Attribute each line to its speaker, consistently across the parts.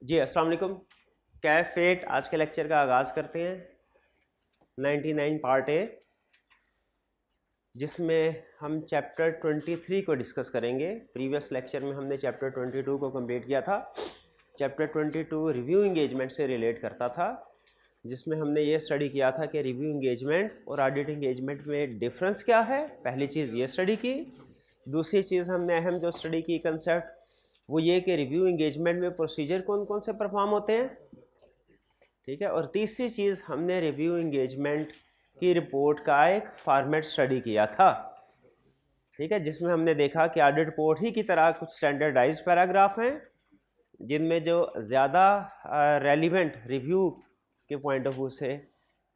Speaker 1: जी अस्सलाम वालेकुम। कैफेट आज के लेक्चर का आगाज़ करते हैं। 99 पार्ट ए, जिसमें हम चैप्टर 23 को डिस्कस करेंगे। प्रीवियस लेक्चर में हमने चैप्टर 22 को कंप्लीट किया था। चैप्टर 22 रिव्यू इंगेजमेंट से रिलेट करता था, जिसमें हमने ये स्टडी किया था कि रिव्यू इंगेजमेंट और ऑडिट इंगेजमेंट में डिफरेंस क्या है। पहली चीज़ ये स्टडी की। दूसरी चीज़ हमने अहम जो स्टडी की कंसेप्ट वो ये कि रिव्यू इंगेजमेंट में प्रोसीजर कौन कौन से परफॉर्म होते हैं, ठीक है। और तीसरी चीज़ हमने रिव्यू इंगेजमेंट की रिपोर्ट का एक फॉर्मेट स्टडी किया था, ठीक है, जिसमें हमने देखा कि ऑडिट रिपोर्ट ही की तरह कुछ स्टैंडर्डाइज पैराग्राफ हैं, जिनमें जो ज़्यादा रेलिवेंट रिव्यू के पॉइंट ऑफ व्यू से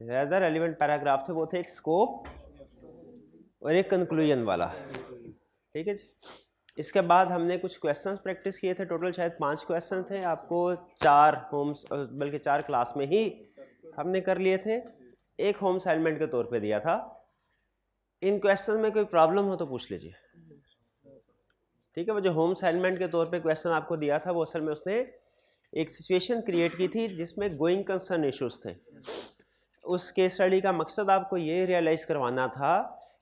Speaker 1: ज़्यादा रेलिवेंट पैराग्राफ थे वो थे एक स्कोप और एक कंक्लूजन वाला, ठीक है जी। इसके बाद हमने कुछ क्वेश्चंस प्रैक्टिस किए थे। टोटल शायद 5 क्वेश्चन थे। आपको 4 होम्स बल्कि 4 क्लास में ही हमने कर लिए थे। एक होम असाइनमेंट के तौर पे दिया था। इन क्वेश्चन में कोई प्रॉब्लम हो तो पूछ लीजिए, ठीक है। वो जो होम असाइनमेंट के तौर पे क्वेश्चन आपको दिया था वो असल में उसने एक सिचुएशन क्रिएट की थी जिसमें गोइंग कंसर्न इश्यूज थे। उस केस स्टडी का मकसद आपको ये रियलाइज़ करवाना था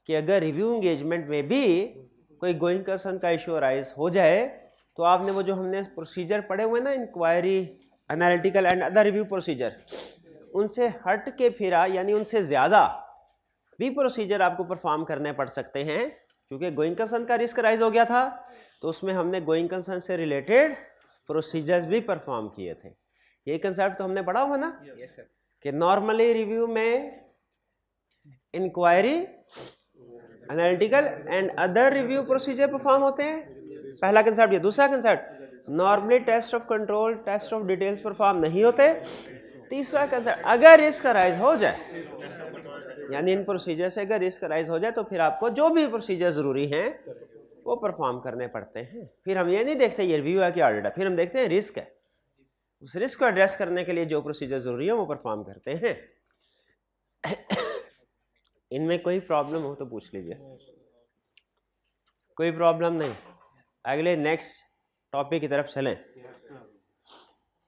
Speaker 1: कि अगर रिव्यू इंगेजमेंट में भी कोई गोइंग कंसर्न का इशू अराइज हो जाए तो आपने वो जो हमने प्रोसीजर पढ़े हुए ना, inquiry, analytical and other review procedure, उनसे हट के फिरा यानी उनसे ज़्यादा भी प्रोसीजर आपको परफॉर्म करने पड़ सकते हैं, क्योंकि गोइंग कंसर्न का रिस्क अराइज हो गया था। तो उसमें हमने गोइंग कंसर्न से रिलेटेड प्रोसीजर्स भी परफॉर्म किए थे। ये कंसेप्ट तो हमने पढ़ा हुआ ना, कि नॉर्मली रिव्यू में inquiry, analytical and other review procedure perform होते हैं। पहला कंसेप्ट ये। दूसरा concept, normally test of control, test of details perform नहीं होते। तीसरा कंसेप्ट, अगर रिस्क अराइज हो जाए यानी इन प्रोसीजर से अगर रिस्क अराइज हो जाए तो फिर आपको जो भी प्रोसीजर ज़रूरी हैं वो परफॉर्म करने पड़ते हैं। फिर हम ये नहीं देखते ये रिव्यू है कि ऑडिट है, फिर हम देखते हैं रिस्क है। उस रिस्क को एड्रेस करने के लिए जो प्रोसीजर ज़रूरी है वो परफॉर्म करते हैं। इनमें कोई प्रॉब्लम हो तो पूछ लीजिए। कोई प्रॉब्लम नहीं। अगले नेक्स्ट टॉपिक की तरफ चलें।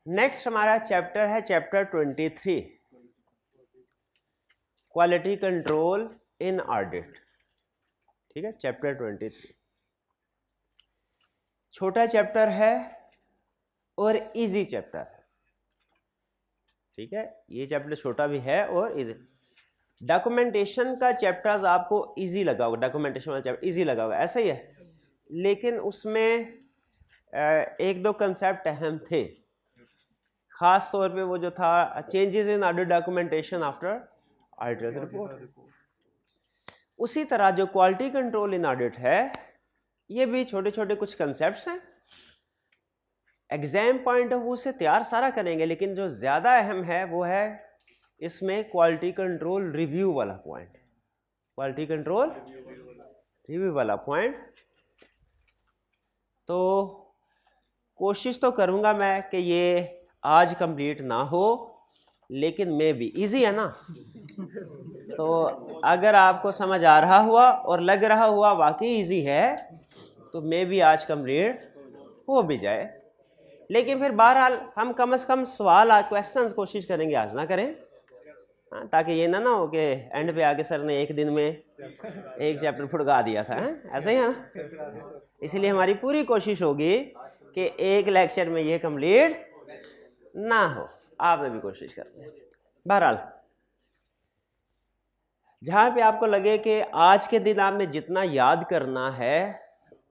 Speaker 1: नेक्स्ट हमारा चैप्टर है chapter 23, quality control in audit, ठीक है। चैप्टर 23 छोटा चैप्टर है और इजी चैप्टर है, ठीक है। ये चैप्टर छोटा भी है और इजी। डॉक्यूमेंटेशन का चैप्टर्स आपको इजी लगा होगा, डॉक्यूमेंटेशन वाला चैप्टर इजी लगा होगा, ऐसा ही है। लेकिन उसमें एक दो कंसेप्ट अहम थे, खास तौर पे वो जो था changes in audit documentation after auditors report. उसी तरह जो क्वालिटी कंट्रोल इन ऑडिट है, ये भी छोटे छोटे कुछ कंसेप्ट्स हैं। एग्जाम पॉइंट ऑफ व्यू से तैयार सारा करेंगे, लेकिन जो ज़्यादा अहम है वो है इसमें क्वालिटी कंट्रोल रिव्यू वाला पॉइंट। क्वालिटी कंट्रोल रिव्यू वाला पॉइंट। तो कोशिश तो करूंगा मैं कि ये आज कंप्लीट ना हो, लेकिन मे भी इजी है ना। तो अगर आपको समझ आ रहा हुआ और लग रहा हुआ वाकई इजी है तो मे भी आज कंप्लीट हो भी जाए। लेकिन फिर बहरहाल हम कम से कम सवाल क्वेश्चंस कोशिश करेंगे आज ना करें, ताकि ये ना हो कि एंड पे आके सर ने एक दिन में एक चैप्टर फुड़का दिया था, ऐसा ही है ना। इसलिए हमारी पूरी कोशिश होगी कि एक लेक्चर में ये कंप्लीट ना हो। आपने भी कोशिश करनी है। बहरहाल जहाँ पे आपको लगे कि आज के दिन आपने जितना याद करना है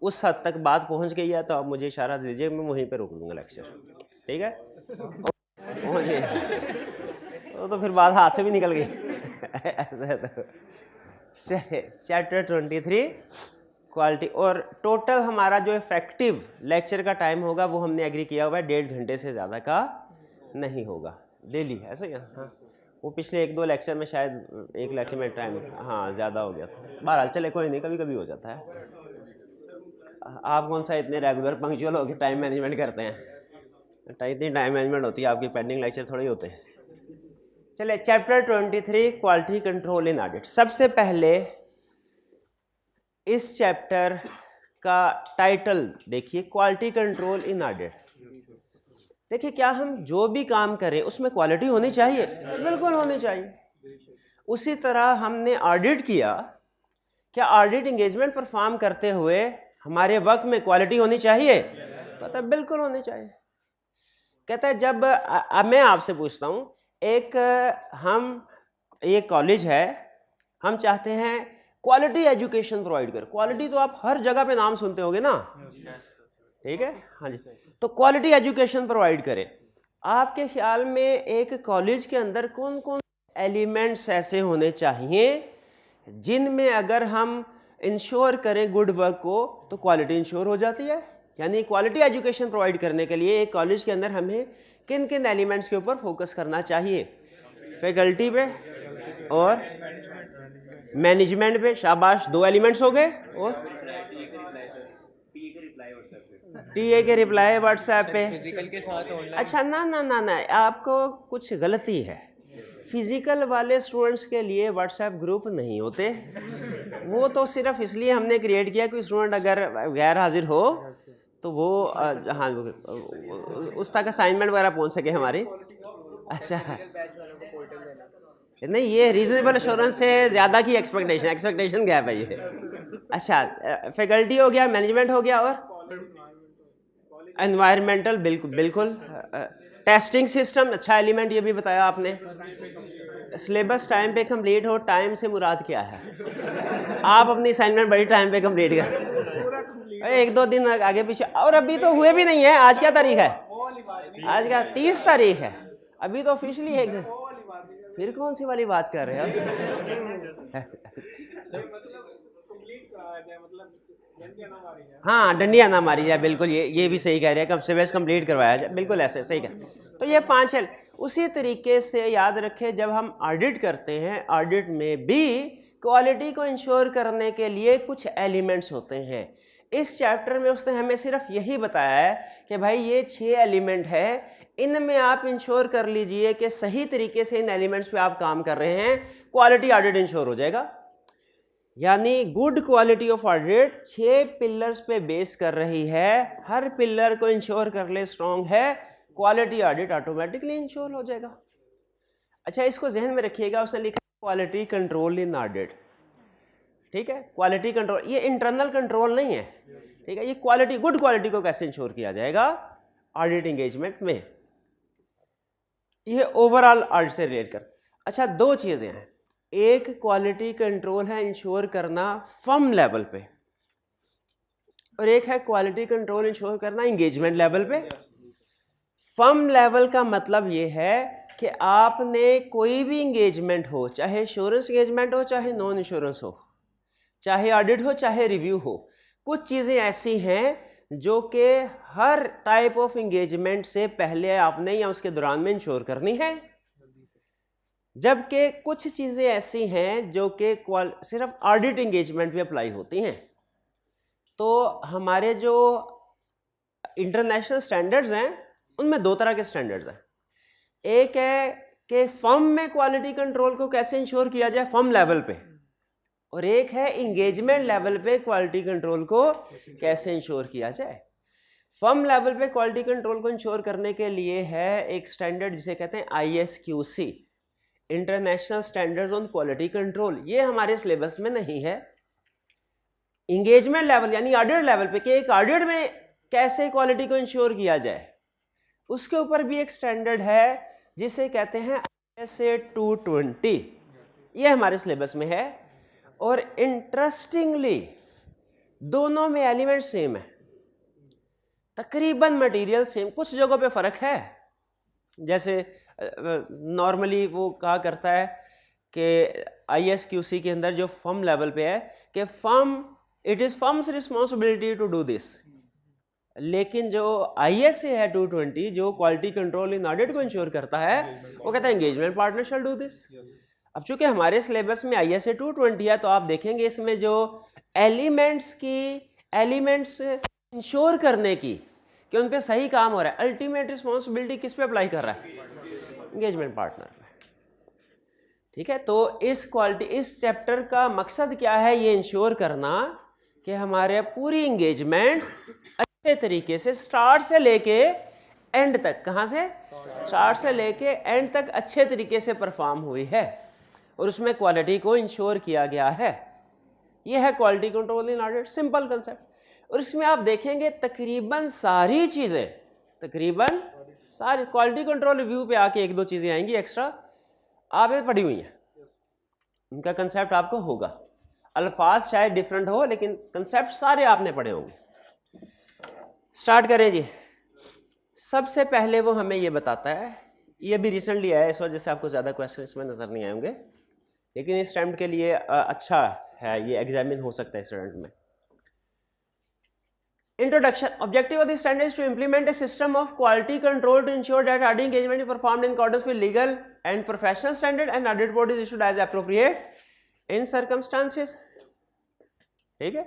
Speaker 1: उस हद तक बात पहुँच गई है तो आप मुझे इशारा दीजिए, मैं वहीं पे रोक दूंगा लेक्चर, ठीक है। तो फिर बात हाथ से भी निकल गई। ऐसा तो चैप्टर 23 क्वालिटी। और टोटल हमारा जो इफेक्टिव लेक्चर का टाइम होगा वो हमने एग्री किया हुआ है 1.5 घंटे से ज़्यादा का नहीं होगा डेली, ऐसा ही। हाँ, वो पिछले 1-2 लेक्चर में शायद एक लेक्चर में टाइम ज़्यादा हो गया था। बहरहाल चले, कोई नहीं, कभी कभी हो जाता है। आप कौन सा इतने रेगुलर पंक्चुअल होकर टाइम मैनेजमेंट करते हैं? इतनी टाइम मैनेजमेंट होती है आपकी, पेंडिंग लेक्चर थोड़ी होते हैं। चले chapter 23 quality control in audit. सबसे पहले इस चैप्टर का टाइटल देखिए, क्वालिटी कंट्रोल इन ऑडिट। देखिए क्या हम जो भी काम करें उसमें क्वालिटी होनी चाहिए, बिल्कुल होनी चाहिए। उसी तरह हमने ऑडिट किया, क्या ऑडिट एंगेजमेंट परफॉर्म करते हुए हमारे वर्क में क्वालिटी होनी चाहिए? कहता है बिल्कुल होनी चाहिए। कहता है जब अब मैं आपसे पूछता हूँ, एक कॉलेज है, हम चाहते हैं क्वालिटी एजुकेशन प्रोवाइड करें। क्वालिटी तो आप हर जगह पे नाम सुनते होंगे ना, ठीक है, हाँ जी। तो क्वालिटी एजुकेशन प्रोवाइड करें। आपके ख्याल में एक कॉलेज के अंदर कौन कौन एलिमेंट्स ऐसे होने चाहिए जिनमें अगर हम इंश्योर करें गुड वर्क को तो क्वालिटी इंश्योर हो जाती है? यानी क्वालिटी एजुकेशन प्रोवाइड करने के लिए एक कॉलेज के अंदर हमें किन किन एलिमेंट्स के ऊपर फोकस करना चाहिए? फैकल्टी पे और मैनेजमेंट पे। शाबाश, 2 एलिमेंट्स हो गए। और टीए के रिप्लाई व्हाट्सएप पे, फिजिकल के साथ ऑनलाइन। अच्छा ना, आपको कुछ गलती है। फिजिकल वाले स्टूडेंट्स के लिए व्हाट्सएप ग्रुप नहीं होते, वो तो सिर्फ इसलिए हमने क्रिएट किया कि स्टूडेंट अगर गैर हाजिर हो तो वो हाँ उस तक असाइनमेंट वगैरह पहुंच सके हमारी। अच्छा नहीं, ये रीजनेबल एश्योरेंस से ज़्यादा की एक्सपेक्टेशन गैप है ये। अच्छा, फैकल्टी हो गया, मैनेजमेंट हो गया, और एनवायरमेंटल बिल्कुल टेस्टिंग सिस्टम, अच्छा एलिमेंट ये भी बताया आपने। सिलेबस टाइम पे कंप्लीट हो, टाइम से मुराद क्या है? आप अपनी असाइनमेंट बड़ी टाइम पे कंप्लीट कर, 1-2 दिन आगे पीछे, और अभी तो हुए भी नहीं है। आज क्या तारीख है? आज क्या 30 तारीख है, अभी तो ऑफिशियली है। फिर कौन सी वाली बात कर रहे हो? हाँ, डंडियाँ ना मारी जाए, बिल्कुल ये भी सही कह रहे हैं, कब सिलेबस कंप्लीट करवाया जाए, बिल्कुल ऐसे सही कह। तो ये 5 है। उसी तरीके से याद रखें, जब हम ऑडिट करते हैं, ऑडिट में भी क्वालिटी को इंश्योर करने के लिए कुछ एलिमेंट्स होते हैं। इस चैप्टर में उसने हमें सिर्फ यही बताया है कि भाई ये 6 एलिमेंट है, इनमें आप इंश्योर कर लीजिए कि सही तरीके से इन एलिमेंट्स पे आप काम कर रहे हैं, क्वालिटी ऑडिट इंश्योर हो जाएगा। यानी good quality of audit 6 pillars पे बेस कर रही है। हर पिलर को इंश्योर कर ले स्ट्रॉन्ग है, क्वालिटी ऑडिट ऑटोमेटिकली इंश्योर हो जाएगा। अच्छा, इसको जहन में रखिएगा, उसने लिखा क्वालिटी कंट्रोल इन ऑडिट, ठीक है। क्वालिटी कंट्रोल ये इंटरनल कंट्रोल नहीं है, ठीक है। ये क्वालिटी, गुड क्वालिटी को कैसे इंश्योर किया जाएगा ऑडिट एंगेजमेंट में, ये ओवरऑल ऑडिट से रिलेट कर। अच्छा, 2 चीजें हैं, एक क्वालिटी कंट्रोल है इंश्योर करना फर्म लेवल पे, और एक है क्वालिटी कंट्रोल इंश्योर करना एंगेजमेंट लेवल पे। फर्म लेवल का मतलब ये है कि आपने कोई भी एंगेजमेंट हो, चाहे इंश्योरेंस एंगेजमेंट हो, चाहे नॉन इंश्योरेंस हो, चाहे ऑडिट हो, चाहे रिव्यू हो, कुछ चीज़ें ऐसी हैं जो कि हर टाइप ऑफ एंगेजमेंट से पहले आपने या उसके दौरान में इंश्योर करनी है, जबकि कुछ चीज़ें ऐसी हैं जो कि सिर्फ ऑडिट एंगेजमेंट पे अप्लाई होती हैं। तो हमारे जो इंटरनेशनल स्टैंडर्ड्स हैं उनमें 2 तरह के स्टैंडर्ड्स हैं। एक है कि फर्म में क्वालिटी कंट्रोल को कैसे इंश्योर किया जाए फर्म लेवल पे, और एक है इंगेजमेंट लेवल पे क्वालिटी कंट्रोल को कैसे इंश्योर किया जाए। फर्म लेवल पे क्वालिटी कंट्रोल को इंश्योर करने के लिए है एक स्टैंडर्ड जिसे कहते हैं ISQC, international standards on quality control. ये हमारे सिलेबस में नहीं है। इंगेजमेंट लेवल यानी ऑडिट लेवल पे कि एक ऑडिट में कैसे क्वालिटी को इंश्योर किया जाए, उसके ऊपर भी एक स्टैंडर्ड है जिसे कहते हैं ISA 220, ये हमारे सिलेबस में है। और इंटरेस्टिंगली दोनों में एलिमेंट सेम है, तकरीबन मटेरियल सेम, कुछ जगहों पे फर्क है। जैसे नॉर्मली वो कहा करता है कि ISQC के अंदर जो फर्म लेवल पे है कि it is firms responsibility to do this, लेकिन जो ISA है 220 जो क्वालिटी कंट्रोल इन ऑडिट को इंश्योर करता है, वो कहता है engagement partner shall do this. अब चूंकि हमारे सिलेबस में ISA 220 है, तो आप देखेंगे इसमें जो एलिमेंट्स इंश्योर करने की कि उन पे सही काम हो रहा है, अल्टीमेट रिस्पॉन्सिबिलिटी किस पे अप्लाई कर रहा है, एंगेजमेंट पार्टनर पे, ठीक है। तो इस चैप्टर का मकसद क्या है, ये इंश्योर करना कि हमारे पूरी एंगेजमेंट अच्छे तरीके से स्टार्ट से लेके एंड तक, कहाँ से, स्टार्ट से लेके एंड तक अच्छे तरीके से परफॉर्म हुई है और उसमें क्वालिटी को इंश्योर किया गया है। यह है quality control in audit, simple concept. और इसमें आप देखेंगे तकरीबन सारी चीज़ें, तकरीबन सारी क्वालिटी कंट्रोल रिव्यू पे आके एक दो चीज़ें आएंगी एक्स्ट्रा, आपने पढ़ी हुई हैं, उनका कंसेप्ट आपको होगा। अल्फाज शायद डिफरेंट हो लेकिन कंसेप्ट सारे आपने पढ़े होंगे। स्टार्ट करें जी। सबसे पहले वो हमें ये बताता है, ये भी रिसेंटली आया इस वजह से आपको ज़्यादा क्वेश्चन इसमें नज़र नहीं आए होंगे, लेकिन इस टाइम के लिए अच्छा है, ये एग्जामिन हो सकता है स्टूडेंट में। Introduction. Objective of the standard is to implement a system of quality control to ensure that audit engagement is performed in accordance with legal and professional standard and audit report is issued as appropriate in circumstances. ठीक है,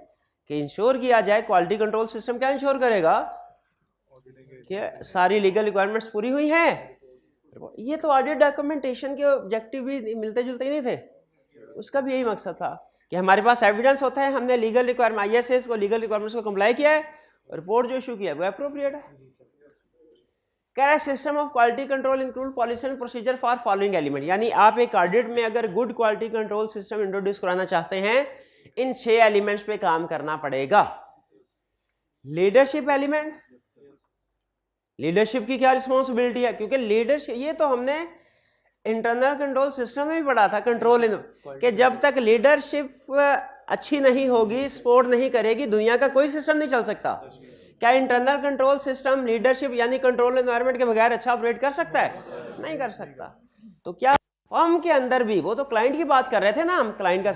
Speaker 1: कि ensure किया जाए, quality control system क्या ensure करेगा कि सारी legal requirements पूरी हुई हैं। ये तो ऑडिट डॉक्यूमेंटेशन के ऑब्जेक्टिव भी मिलते जुलते ही नहीं थे, उसका भी यही मकसद था कि हमारे पास एविडेंस होता है, हमने लीगल रिक्वायरमेंट ISS को लीगल रिक्वायरमेंट्स को कंप्लाई किया है, रिपोर्ट जो इशू किया है वो अप्रोप्रिएट है। कह रहा है system of quality control include policy and procedure for following element, यानी आप एक ऑडिट में अगर good quality control system introduce कराना चाहते हैं, इन 6 एलिमेंट्स पे काम करना पड़ेगा। लीडरशिप एलिमेंट, लीडरशिप की क्या रिस्पॉन्सिबिलिटी है, क्योंकि लीडरशिप ये तो हमने इंटरनल कंट्रोल सिस्टम में भी पढ़ा था, कंट्रोल इन कि जब तक लीडरशिप अच्छी नहीं होगी, सपोर्ट नहीं करेगी, दुनिया का कोई सिस्टम नहीं चल सकता। क्या इंटरनल कंट्रोल सिस्टम लीडरशिप यानी कंट्रोल एनवायरनमेंट के बगैर अच्छा ऑपरेट कर सकता है? नहीं कर सकता। तो क्या फर्म के अंदर भी, वो तो क्लाइंट की बात कर रहे थे ना हम, क्लाइंट का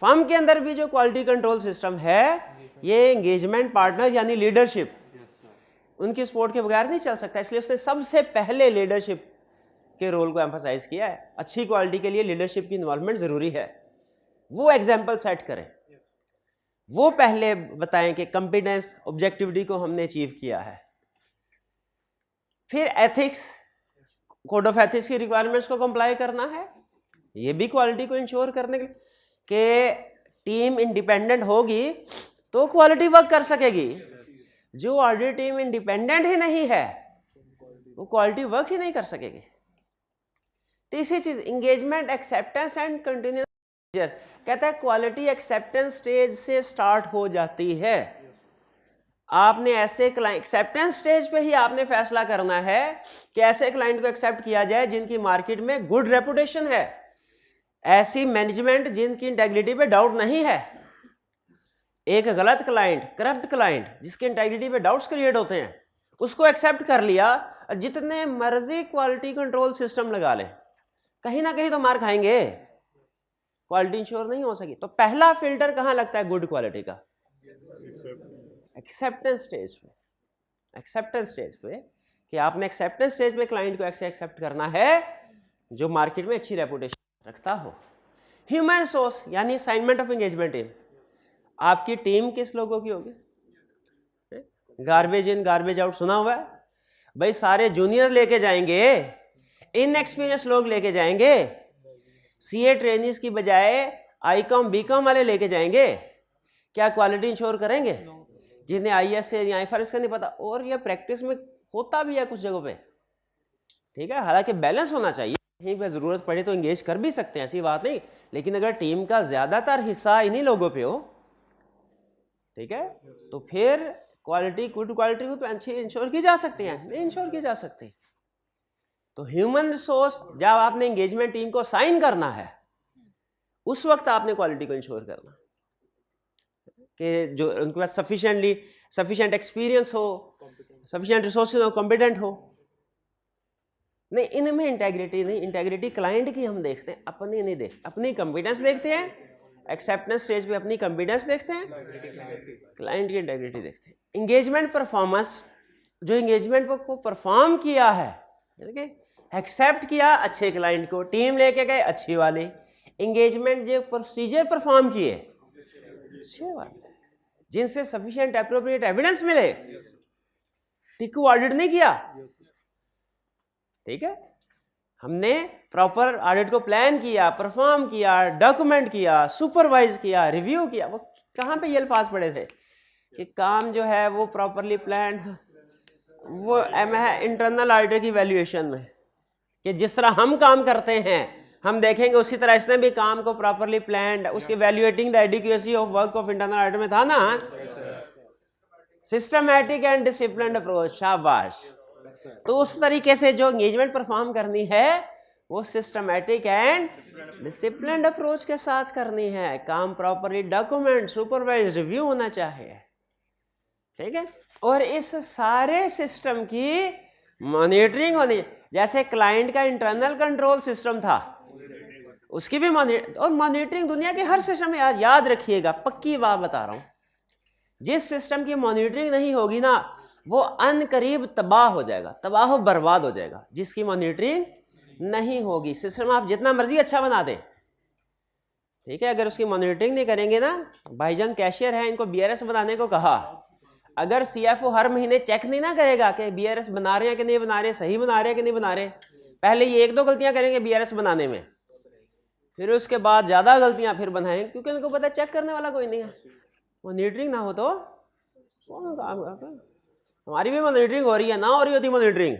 Speaker 1: फर्म के अंदर भी जो क्वालिटी कंट्रोल सिस्टम है, ये एंगेजमेंट पार्टनर यानी लीडरशिप उनकी सपोर्ट के बगैर नहीं चल सकता। इसलिए उसने सबसे पहले लीडरशिप के रोल को एम्फसाइज किया है। अच्छी क्वालिटी के लिए लीडरशिप की इन्वॉल्वमेंट जरूरी है। वो एग्जाम्पल सेट करें, वो पहले बताएं कि कॉम्पिटेंस ऑब्जेक्टिविटी को हमने अचीव किया है। फिर एथिक्स, कोड ऑफ एथिक्स की रिक्वायरमेंट्स को कंप्लाई करना है, ये भी क्वालिटी को इंश्योर करने के लिए कि टीम इंडिपेंडेंट होगी तो क्वालिटी वर्क कर सकेगी। जो ऑडिट टीम इंडिपेंडेंट ही नहीं है वो क्वालिटी वर्क ही नहीं कर सकेगी। तीसरी चीज एंगेजमेंट, एक्सेप्टेंस एंड कंटिन्यूअस, कहता है क्वालिटी एक्सेप्टेंस स्टेज से स्टार्ट हो जाती है। आपने ऐसे क्लाइंट, एक्सेप्टेंस स्टेज पे ही आपने फैसला करना है कि ऐसे क्लाइंट को एक्सेप्ट किया जाए जिनकी मार्केट में गुड रेपुटेशन है, ऐसी मैनेजमेंट जिनकी इंटेग्रिटी पे डाउट नहीं है। एक गलत क्लाइंट, करप्ट क्लाइंट जिसके इंटेग्रिटी पे डाउट्स क्रिएट होते हैं, उसको एक्सेप्ट कर लिया, जितने मर्जी क्वालिटी कंट्रोल सिस्टम लगा लें, कहीं ना कहीं तो मार खाएंगे, क्वालिटी इंश्योर नहीं हो सकी। तो पहला फिल्टर कहां लगता है गुड क्वालिटी का? एक्सेप्टेंस स्टेज पे। एक्सेप्टेंस स्टेज पे कि आपने एक्सेप्टेंस स्टेज पे क्लाइंट को ऐसे एक्सेप्ट करना है जो मार्केट में अच्छी रेपुटेशन रखता हो। ह्यूमन रिसोर्स यानी असाइनमेंट ऑफ एंगेजमेंट टीम, आपकी टीम किस लोगों की होगी? गार्बेज इन गार्बेज आउट सुना हुआ है भाई, सारे जूनियर लेके जाएंगे, इनएक्सपीरियंस लोग लेके जाएंगे, सीए ट्रेनिंग्स की बजाय आईकॉम बीकॉम वाले लेके जाएंगे, क्या क्वालिटी इंश्योर करेंगे? जिन्हें ISA या IFRS का नहीं पता, और ये प्रैक्टिस में होता भी है कुछ जगहों पे, ठीक है। हालांकि बैलेंस होना चाहिए, कहीं पे जरूरत पड़े तो इंगेज कर भी सकते हैं, ऐसी बात नहीं, लेकिन अगर टीम का ज्यादातर हिस्सा इन्हीं लोगों पे हो, ठीक है, तो फिर क्वालिटी, गुड क्वालिटी को तो अच्छी इंश्योर की जा सकती है, नहीं इंश्योर की जा सकती। तो ह्यूमन रिसोर्स, जब आपने एंगेजमेंट टीम को साइन करना है, उस वक्त आपने क्वालिटी को इंश्योर करना कि जो उनके पास सफिशिएंट एक्सपीरियंस हो, सफिशिएंट रिसोर्सेज हो, कॉम्पिटेंट हो। नहीं, इनमें इंटेग्रिटी नहीं, इंटेग्रिटी क्लाइंट की हम देखते हैं, अपनी नहीं देखते। अपनी कॉम्पिटेंस देखते हैं, एक्सेप्टेंस स्टेज पे अपनी कॉम्पिटेंस देखते हैं, क्लाइंट की इंटेग्रिटी देखते हैं। एंगेजमेंट परफॉर्मेंस, जो एंगेजमेंट को परफॉर्म किया है, एक्सेप्ट किया अच्छे क्लाइंट को, टीम लेके गए अच्छी वाली, एंगेजमेंट जो प्रोसीजर परफॉर्म किए अच्छे वाले, जिनसे सफिशिएंट एप्रोप्रिएट एविडेंस मिले, टिकू ऑडिट नहीं किया, ठीक है, हमने प्रॉपर ऑडिट को प्लान किया, परफॉर्म किया, डॉक्यूमेंट किया, सुपरवाइज किया, रिव्यू किया। वो कहाँ पे ये अल्फाज पड़े थे कि काम जो है वो प्रॉपरली प्लान वो एम है इंटरनल ऑडिटर की वैल्यूएशन में, कि जिस तरह हम काम करते हैं हम देखेंगे उसी तरह इसने भी काम को प्रॉपरली प्लान्ड, उसकी evaluating the adequacy of work of internal auditor में था ना, सिस्टमैटिक एंड डिसिप्लिन्ड अप्रोच, शाबाश। तो उस तरीके से जो एंगेजमेंट परफॉर्म करनी है वो सिस्टमैटिक एंड डिसिप्लिन्ड अप्रोच के साथ करनी है, काम प्रॉपरली डॉक्यूमेंट सुपरवाइज रिव्यू होना चाहिए, ठीक है। और इस सारे सिस्टम की मॉनिटरिंग होनी, जैसे क्लाइंट का इंटरनल कंट्रोल सिस्टम था उसकी भी और मॉनिटरिंग दुनिया के हर सिस्टम में, याद रखिएगा, पक्की बात बता रहा हूं, जिस सिस्टम की मॉनिटरिंग नहीं होगी ना वो अनकरीब तबाह हो जाएगा, तबाह बर्बाद हो जाएगा, जिसकी मॉनिटरिंग नहीं होगी। सिस्टम आप जितना मर्जी अच्छा बना दें, ठीक है, अगर उसकी मॉनिटरिंग नहीं करेंगे ना, भाईजान कैशियर है, इनको बीआरएस बनाने को कहा, अगर सीएफओ हर महीने चेक नहीं ना करेगा कि बीआरएस बना रहे हैं कि नहीं बना रहे, सही बना रहे हैं कि नहीं बना रहे, पहले ये 1-2 गलतियां करेंगे बीआरएस बनाने में, फिर उसके बाद ज्यादा गलतियां फिर बनाएंगे, क्योंकि उनको पता है चेक करने वाला कोई नहीं है। मॉनिटरिंग ना हो तो कौन काम करता है? हमारी भी मॉनिटरिंग हो रही है, ना हो रही होती मॉनिटरिंग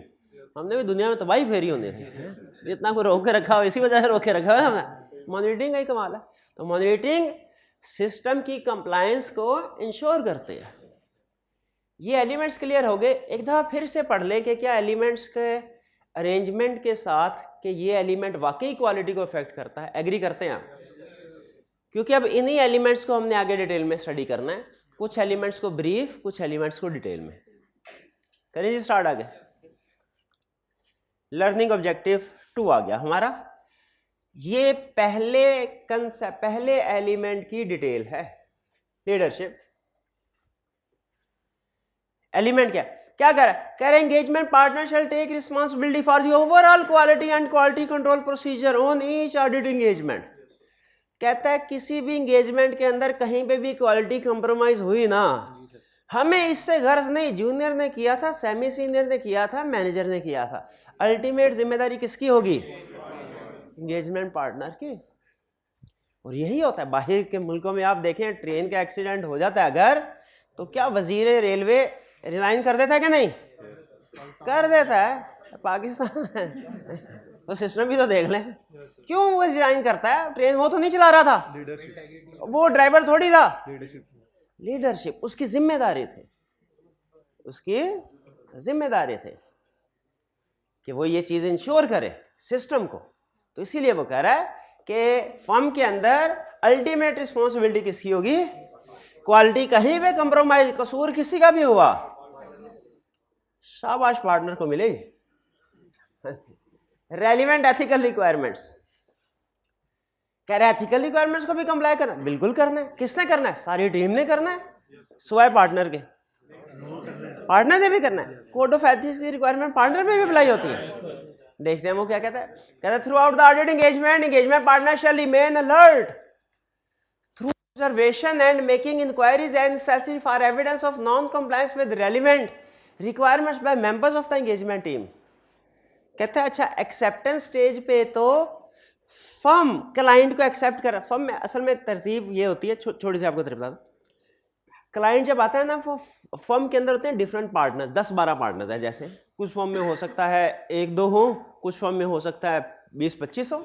Speaker 1: हमने भी दुनिया में तबाही फेरी होने थी, जितना को रोक के रखा हो, इसी वजह से रोक के रखा है हमने, मॉनिटरिंग का ही कमाल है। तो मॉनिटरिंग सिस्टम की कंप्लायंस को इंश्योर करते हैं। ये एलिमेंट्स क्लियर हो गए, एक दफ़ा फिर से पढ़ ले कि क्या एलिमेंट्स के अरेंजमेंट के साथ कि ये एलिमेंट वाकई क्वालिटी को इफेक्ट करता है, एग्री करते हैं आप? क्योंकि अब इन्हीं एलिमेंट्स को हमने आगे डिटेल में स्टडी करना है, कुछ एलिमेंट्स को ब्रीफ, कुछ एलिमेंट्स को डिटेल में। करें जी स्टार्ट आगे। लर्निंग ऑब्जेक्टिव 2 आ गया हमारा, ये पहले कंसेप्ट, पहले एलिमेंट की डिटेल है, लीडरशिप। एलिमेंट क्या क्या कर रहा है? Engagement partner shall take responsibility for the overall quality and quality control procedure on each audit engagement. कहता है किसी भी एंगेजमेंट के अंदर कहीं पे भी क्वालिटी कंप्रोमाइज हुई ना, हमें इससे गर्ज नहीं, जूनियर ने किया था, सेमी सीनियर ने किया था, मैनेजर ने किया था, अल्टीमेट जिम्मेदारी किसकी होगी? एंगेजमेंट पार्टनर की। और यही होता है बाहर के मुल्कों में, आप देखें ट्रेन का एक्सीडेंट हो जाता है अगर, तो क्या वजीर रेलवे रिजाइन कर देता है कि नहीं? कर देता है। पाकिस्तान तो सिस्टम भी तो देख लें, क्यों वो रिजाइन करता है? ट्रेन वो तो नहीं चला रहा था, वो ड्राइवर थोड़ी था, लीडरशिप उसकी जिम्मेदारी थी, उसकी जिम्मेदारी थी कि वो ये चीज इंश्योर करे सिस्टम को। तो इसीलिए वो कह रहा है कि फर्म के अंदर अल्टीमेट रिस्पॉन्सिबिलिटी किसकी होगी? क्वालिटी कहीं पे कंप्रोमाइज, कसूर किसी का भी हुआ, शाबाश पार्टनर को मिलेगी। रेलिवेंट एथिकल रिक्वायरमेंट्स, कह रहे एथिकल रिक्वायरमेंट्स को भी कंप्लाई करना, बिल्कुल करना है। किसने करना है? सारी टीम ने करना है, सिवाय पार्टनर के। पार्टनर ने भी करना है। कोड ऑफ एथिक्स की रिक्वायरमेंट पार्टनर में भी अप्लाई होती है। देखते हैं वो क्या कहता है। कहता है throughout the audit engagement partner shall remain alert through observation and making inquiries and sensing for evidence of non compliance with relevant requirements by members of the engagement team. कहता है अच्छा एक्सेप्टेंस स्टेज पे तो firm client को accept कर, firm में असल में तरतीब ये होती है, छोटी सी आपको तरतीब बता दूं। क्लाइंट जब आता है ना, वो फर्म के अंदर होते हैं डिफरेंट पार्टनर्स, 10-12 पार्टनर्स है। जैसे कुछ फर्म में हो सकता है 1-2 हो, कुछ फर्म में हो सकता है 20-25 हो।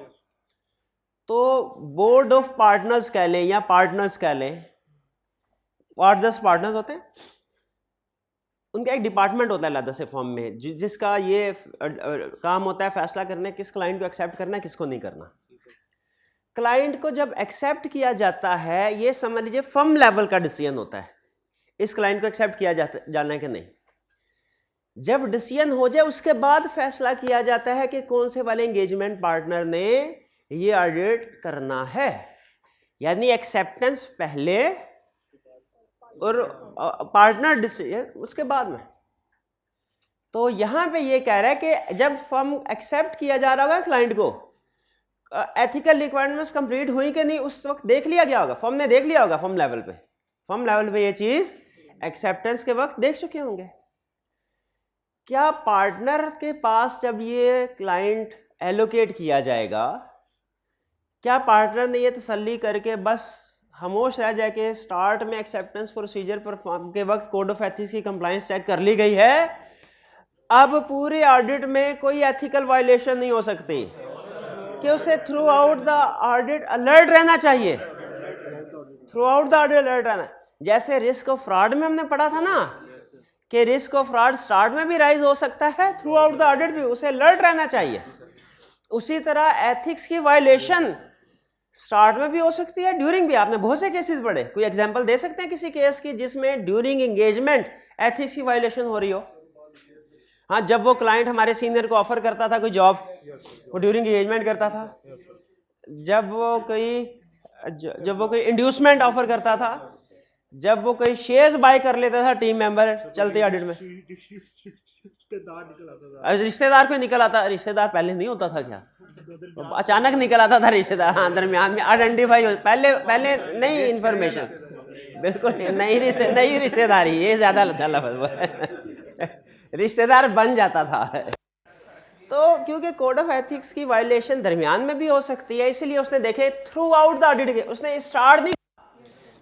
Speaker 1: तो बोर्ड ऑफ पार्टनर्स कह लें या पार्टनर्स कह लें, 8-10 पार्टनर्स होते हैं। उनका एक डिपार्टमेंट होता है अलग से फर्म में, जिसका ये काम होता है फैसला करने किस क्लाइंट को एक्सेप्ट करना है, किसको नहीं करना। क्लाइंट को जब एक्सेप्ट किया जाता है, ये समझ लीजिए फर्म लेवल का डिसीजन होता है, इस क्लाइंट को एक्सेप्ट किया जाना है कि नहीं। जब डिसीजन हो जाए उसके बाद फैसला किया जाता है कि कौन से वाले एंगेजमेंट पार्टनर ने ये ऑडिट करना है। यानी एक्सेप्टेंस पहले और पार्टनर डिसीजन उसके बाद में। तो यहां पे ये कह रहा है कि जब फर्म एक्सेप्ट किया जा रहा होगा क्लाइंट को, एथिकल रिक्वायरमेंट्स कंप्लीट हुई कि नहीं, उस वक्त देख लिया गया होगा, फर्म ने देख लिया होगा। फर्म लेवल पे ये चीज एक्सेप्टेंस के वक्त देख चुके होंगे। क्या पार्टनर के पास जब ये क्लाइंट एलोकेट किया जाएगा, क्या पार्टनर ने ये तसल्ली करके बस खामोश रह जाए कि स्टार्ट में एक्सेप्टेंस प्रोसीजर परफॉर्म के वक्त कोड ऑफ एथिक्स की कंप्लायंस चेक कर ली गई है, अब पूरे ऑडिट में कोई एथिकल वायलेशन नहीं हो सकती कि उसे through out the audit alert रहना चाहिए, through out the audit alert रहना। जैसे रिस्क ऑफ फ्रॉड में हमने पढ़ा था ना कि रिस्क ऑफ फ्रॉड स्टार्ट में भी राइज हो सकता है, थ्रू आउट द ऑडिट भी उसे अलर्ट रहना चाहिए। उसी तरह एथिक्स की वायलेशन स्टार्ट में भी हो सकती है, ड्यूरिंग भी। आपने बहुत से केसेस पढ़े, कोई एग्जांपल दे सकते हैं किसी केस की जिसमें ड्यूरिंग एंगेजमेंट एथिक्स की वायलेशन हो रही हो? हाँ, जब वो क्लाइंट हमारे सीनियर को ऑफर करता था कोई जॉब, वो ड्यूरिंग एंगेजमेंट करता था। जब वो कोई इंड्यूसमेंट ऑफर करता था, जब वो कोई शेयर्स बाय कर लेता था टीम मेंबर चलते ऑडिट में, रिश्तेदार को निकल आता। रिश्तेदार पहले नहीं होता था क्या? अचानक निकल आता था रिश्तेदार, हाँ, दरमियान में आइडेंटिफाई हो। पहले नई इंफॉर्मेशन, बिल्कुल नई रिश्तेदारी, ये ज्यादा अच्छा लफ्ज़ है, रिश्तेदार बन जाता था। तो क्योंकि कोड ऑफ एथिक्स की वायलेशन दरमियान में भी हो सकती है, इसलिए उसने देखे थ्रू आउट द ऑडिट के, उसने स्टार्ट नहीं,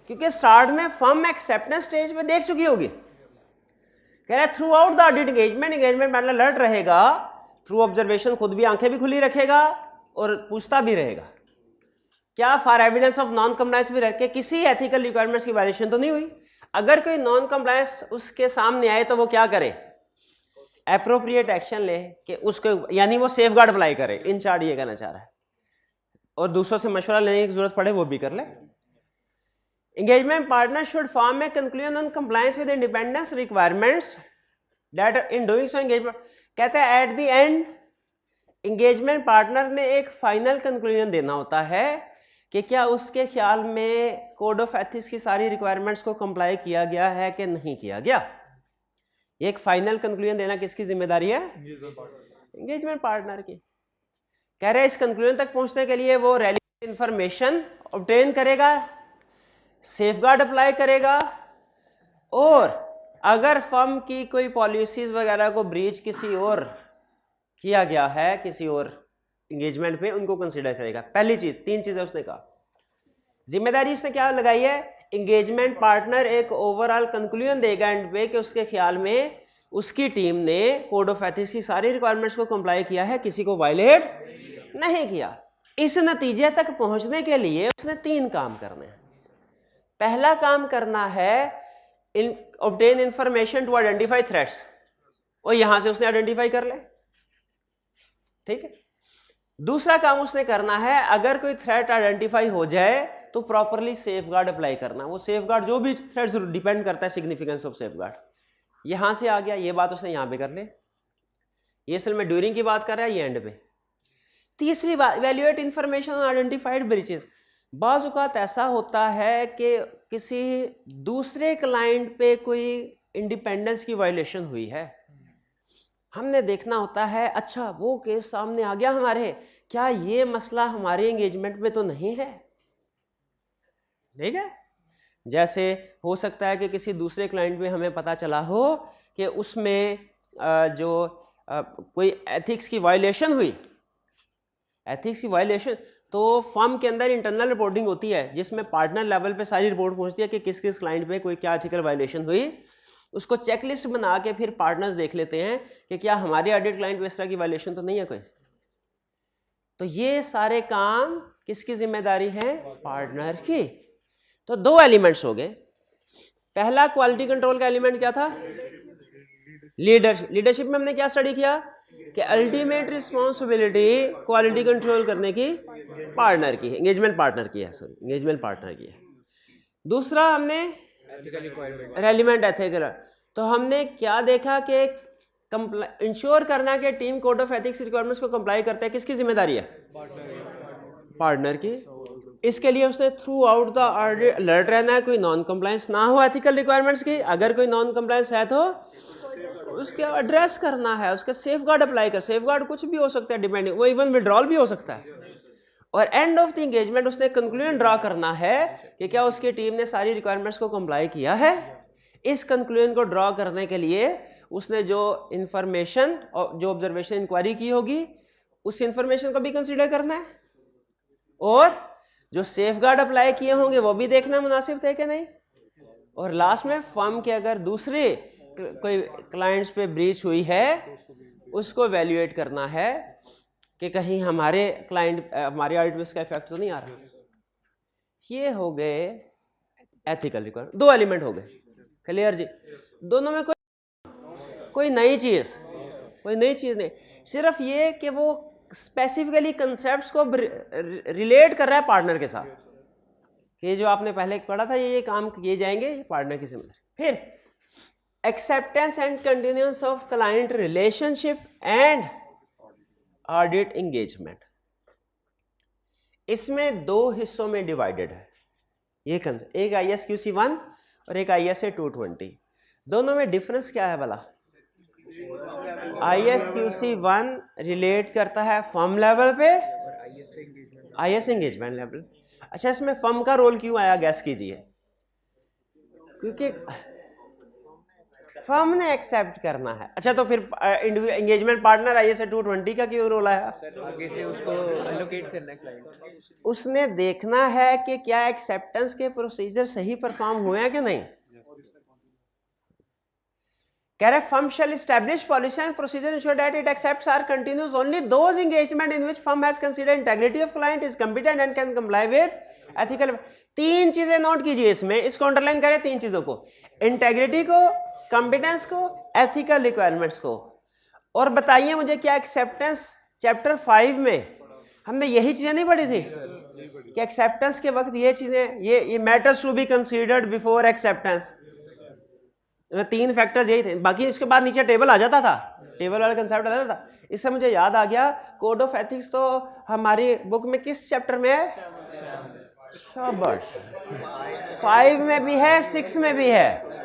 Speaker 1: क्योंकि स्टार्ट में फर्म एक्सेप्टेंस स्टेज पे देख चुकी होगी। कह रहा है throughout the audit engagement panel alert रहेगा, थ्रू ऑब्जर्वेशन खुद भी आंखें भी खुली रखेगा और पूछता भी रहेगा क्या for evidence of non compliance भी रख के किसी एथिकल रिक्वायरमेंट्स की वायलेशन तो नहीं हुई। अगर कोई नॉन कंप्लायंस उसके सामने आए तो वो क्या करे? एप्रोप्रिएट एक्शन ले कि उसको, यानी वो सेफ गार्ड अप्लाई करे। इन शॉर्ट ये कहना चाह रहा है, और दूसरों से मशवरा लेने की जरूरत पड़े वो भी कर ले। Engagement partner should form a conclusion on compliance with independence requirements that in doing so engagement, कहते हैं at the end engagement partner ने एक फाइनल कंक्लूजन देना होता है कि क्या उसके ख्याल में कोड ऑफ एथिक्स की सारी रिक्वायरमेंट्स को कंप्लाई किया गया है कि नहीं किया गया। एक फाइनल कंक्लूजन देना किसकी जिम्मेदारी है? एंगेजमेंट पार्टनर की। कह रहे हैं इस कंक्लूजन तक पहुंचने के लिए वो रेलेवेंट इंफॉर्मेशन ऑब्टेन करेगा, सेफगार्ड अप्लाई करेगा, और अगर फर्म की कोई पॉलिसीज वगैरह को ब्रीच किसी और किया गया है, किसी और एंगेजमेंट पे, उनको कंसीडर करेगा। पहली चीज, तीन चीजें उसने कहा। जिम्मेदारी उसने क्या लगाई है? एंगेजमेंट पार्टनर एक ओवरऑल कंक्लूजन देगा एंड पे कि उसके ख्याल में उसकी टीम ने कोड ऑफ एथिक्स की सारी रिक्वायरमेंट्स को कंप्लाई किया है, किसी को वायलेट नहीं किया। इस नतीजे तक पहुंचने के लिए उसने तीन काम करने हैं। पहला काम करना है obtain information to identify threats, और यहां से उसने आइडेंटिफाई कर ले, ठीक है। दूसरा काम उसने करना है अगर कोई थ्रेट आइडेंटिफाई हो जाए तो प्रॉपरली सेफगार्ड अप्लाई करना। वो सेफगार्ड जो भी थ्रेट डिपेंड करता है सिग्निफिकेंस ऑफ सेफगार्ड, यहां से आ गया, ये बात उसने यहां पे कर ले। ये असल में ड्यूरिंग की बात कर रहा है, ये एंड पे। तीसरी बात, evaluate information on identified breaches. बाज़ औक़ात ऐसा होता है कि किसी दूसरे क्लाइंट पे कोई इंडिपेंडेंस की वायलेशन हुई है, हमने देखना होता है अच्छा वो केस सामने आ गया हमारे, क्या ये मसला हमारे एंगेजमेंट में तो नहीं है, ठीक है। जैसे हो सकता है कि किसी दूसरे क्लाइंट पे हमें पता चला हो कि उसमें कोई एथिक्स की वायलेशन हुई, एथिक्स की वायलेशन, तो फर्म के अंदर इंटरनल रिपोर्टिंग होती है जिसमें पार्टनर लेवल पे सारी रिपोर्ट पहुंचती है कि किस किस क्लाइंट पे कोई क्या एथिकल वायलेशन हुई। उसको चेकलिस्ट बना के फिर पार्टनर्स देख लेते हैं कि क्या हमारे ऑडिट क्लाइंट पे इस तरह की वायलेशन तो नहीं है कोई। तो ये सारे काम किसकी जिम्मेदारी है? पार्टनर की। तो दो एलिमेंट्स हो गए। पहला क्वालिटी कंट्रोल का एलिमेंट क्या था? लीडरशिप। लीडरशिप में हमने क्या स्टडी किया कि अल्टीमेट रिस्पॉन्सिबिलिटी क्वालिटी कंट्रोल करने की पार्टनर की है, एंगेजमेंट पार्टनर की है, सॉरी एंगेजमेंट पार्टनर की है। दूसरा हमने रेलिवेंट एथिकल। तो हमने क्या देखा कि इंश्योर करना कि team code of ethics requirements को कंप्लाई करता है, किसकी जिम्मेदारी है? पार्टनर की। इसके लिए उसने through out the audit alert रहना है, कोई नॉन कंप्लायंस ना हो एथिकल रिक्वायरमेंट्स की। अगर कोई नॉन कंप्लायंस है तो उसके एड्रेस करना है, उसका सेफगार्ड अप्लाई कर। सेफगार्ड कुछ भी हो सकता है, डिपेंडिंग, वो इवन विड्रॉल भी हो सकता है। और एंड ऑफ द एंगेजमेंट उसने कंक्लूजन ड्रा करना है कि क्या उसकी टीम ने सारी रिक्वायरमेंट्स को कंप्लाई किया है। इस कंक्लूजन को ड्रा करने के लिए उसने जो इंफॉर्मेशन और जो ऑब्जर्वेशन इंक्वायरी की होगी उस इंफॉर्मेशन को भी कंसीडर करना है, और जो सेफगार्ड अप्लाई किए होंगे वो भी देखना मुनासिब थे कि नहीं। और लास्ट में फर्म के अगर दूसरे कोई क्लाइंट्स पे ब्रीच हुई है उसको वैल्यूएट करना है कि कहीं हमारे क्लाइंट हमारे ऑडिट में इसका इफेक्ट तो नहीं आ रहा। ये हो गए एथिकल रिक्वायरमेंट, 2 एलिमेंट हो गए। क्लियर जी? दोनों में कोई नई चीज़ नहीं, सिर्फ ये कि वो स्पेसिफिकली कंसेप्ट्स को रिलेट कर रहा है पार्टनर के साथ कि जो आपने पहले पढ़ा था ये काम किए जाएंगे पार्टनर के सिमिलर। फिर acceptance and continuance of client relationship and audit engagement, इसमें 2 हिस्सों में डिवाइडेड है ये कंसेप्ट, एक ISQC 1 और एक ISA 220। दोनों में डिफरेंस क्या है भला? ISQC 1 रिलेट करता है फर्म लेवल पे, ISA एंगेजमेंट लेवल। अच्छा, इसमें फर्म का रोल क्यों आया, गैस कीजिए? क्योंकि फर्म ने एक्सेप्ट करना है। अच्छा, तो फिर एंगेजमेंट पार्टनर ISA 220 का क्यों रोल आया?
Speaker 2: आगे से उसको एलोकेट करना है क्लाइंट,
Speaker 1: उसने देखना है कि क्या एक्सेप्टेंस के प्रोसीजर सही परफॉर्म हुए हैं कि नहीं। कह रहे firm shall establish policy and procedure ensure that it accepts or continues only those engagement in which firm has considered integrity of client is competent and can comply with ethical। 3 चीजें note कीजिए इसमें, इसको underline करें 3 चीजों को, integrity को, competence को, ethical requirements को। और बताइए मुझे क्या एक्सेप्टेंस चैप्टर 5 में हमने यही चीजें नहीं पढ़ी थी कि एक्सेप्टेंस के वक्त ये चीजें, ये matters to be considered before acceptance, 3 factors यही थे। बाकी इसके बाद नीचे टेबल आ जाता था, टेबल वाला कंसेप्ट आ जाता था। इससे मुझे याद आ गया, कोड ऑफ एथिक्स तो हमारी बुक में किस चैप्टर में है? शाबाश, 5 में भी है, 6 में भी है,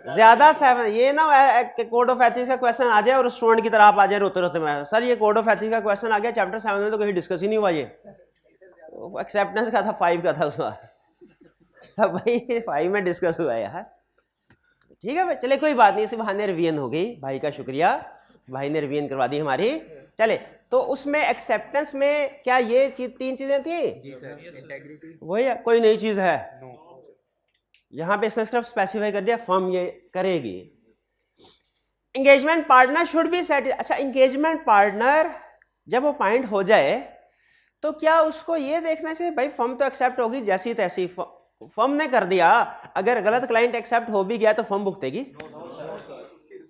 Speaker 1: ज्यादा 7। ये ना कोड ऑफ एथिक्स का क्वेश्चन आ जाए और स्टूडेंट की तरह आप आ जाए रोते रोते, मैं सर ये कोड ऑफ एथिक्स का क्वेश्चन आ गया चैप्टर 7 में, तो कहीं डिस्कस ही नहीं हुआ। ये एक्सेप्टेंस का था, 5 का था उसका, तब भाई 5 में डिस्कस हुआ यार। ठीक है भाई, चले कोई बात नहीं, इसी बहाने रिवीजन हो गई, भाई का शुक्रिया, भाई ने रिवीजन करवा दी हमारी। चले, तो उसमें एक्सेप्टेंस में क्या ये 3 चीजें थी? वही है, कोई नई चीज है? यहां पे इसने सिर्फ स्पेसिफाई कर दिया फर्म ये करेगी। Engagement partner should be set. अच्छा, एंगेजमेंट पार्टनर जब अपॉइंट हो जाए तो क्या उसको ये देखना चाहिए भाई फर्म तो एक्सेप्ट होगी जैसी तैसी, फर्म ने कर दिया, अगर गलत क्लाइंट एक्सेप्ट हो भी गया तो फर्म भुगतेगी,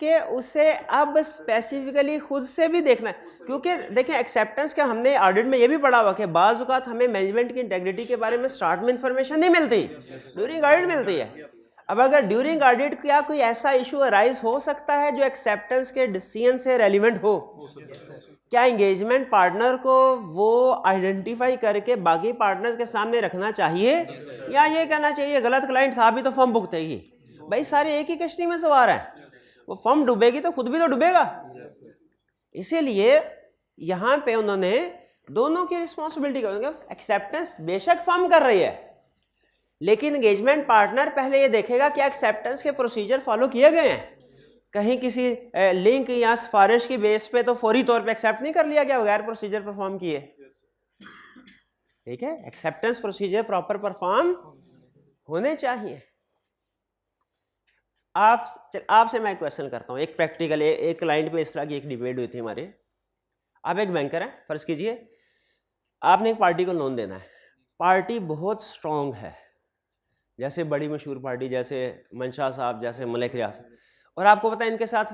Speaker 1: कि उसे अब स्पेसिफिकली खुद से भी देखना है। क्योंकि देखिए एक्सेप्टेंस का हमने ऑडिट में ये भी पढ़ा हुआ कि बाज़ औक़ात हमें मैनेजमेंट की इंटेग्रिटी के बारे में स्टार्ट में इंफॉर्मेशन नहीं मिलती, ड्यूरिंग ऑडिट मिलती है। अब अगर ड्यूरिंग ऑडिट क्या कोई ऐसा इशू अराइज हो सकता है जो एक्सेप्टेंस के डिसीजन से रेलिवेंट हो, क्या एंगेजमेंट पार्टनर को वो आइडेंटिफाई करके बाकी पार्टनर्स के सामने रखना चाहिए, या ये कहना चाहिए गलत क्लाइंट था भी तो फर्म भुगतेगी? भाई सारे एक ही कश्ती में सवार हैं, वो फर्म डूबेगी तो खुद भी तो डूबेगा। इसीलिए यहां पे उन्होंने दोनों की रिस्पॉन्सिबिलिटी करेंगे। एक्सेप्टेंस बेशक फर्म कर रही है, लेकिन एंगेजमेंट पार्टनर पहले ये देखेगा कि एक्सेप्टेंस के प्रोसीजर फॉलो किए गए हैं, कहीं किसी लिंक या सिफारिश की बेस पे तो फौरी तौर पे एक्सेप्ट नहीं कर लिया गया बगैर प्रोसीजर परफॉर्म किए। ठीक है, एक्सेप्टेंस प्रोसीजर प्रॉपर परफॉर्म होने चाहिए। आपसे मैं क्वेश्चन करता हूं, एक प्रैक्टिकल, एक क्लाइंट पे इस तरह की एक डिबेट हुई थी हमारे। आप एक बैंकर हैं, फर्ज कीजिए आपने एक पार्टी को लोन देना है, पार्टी बहुत स्ट्रांग है, जैसे बड़ी मशहूर पार्टी जैसे मंशा साहब, जैसे मलिक रियाज, और आपको पता है इनके साथ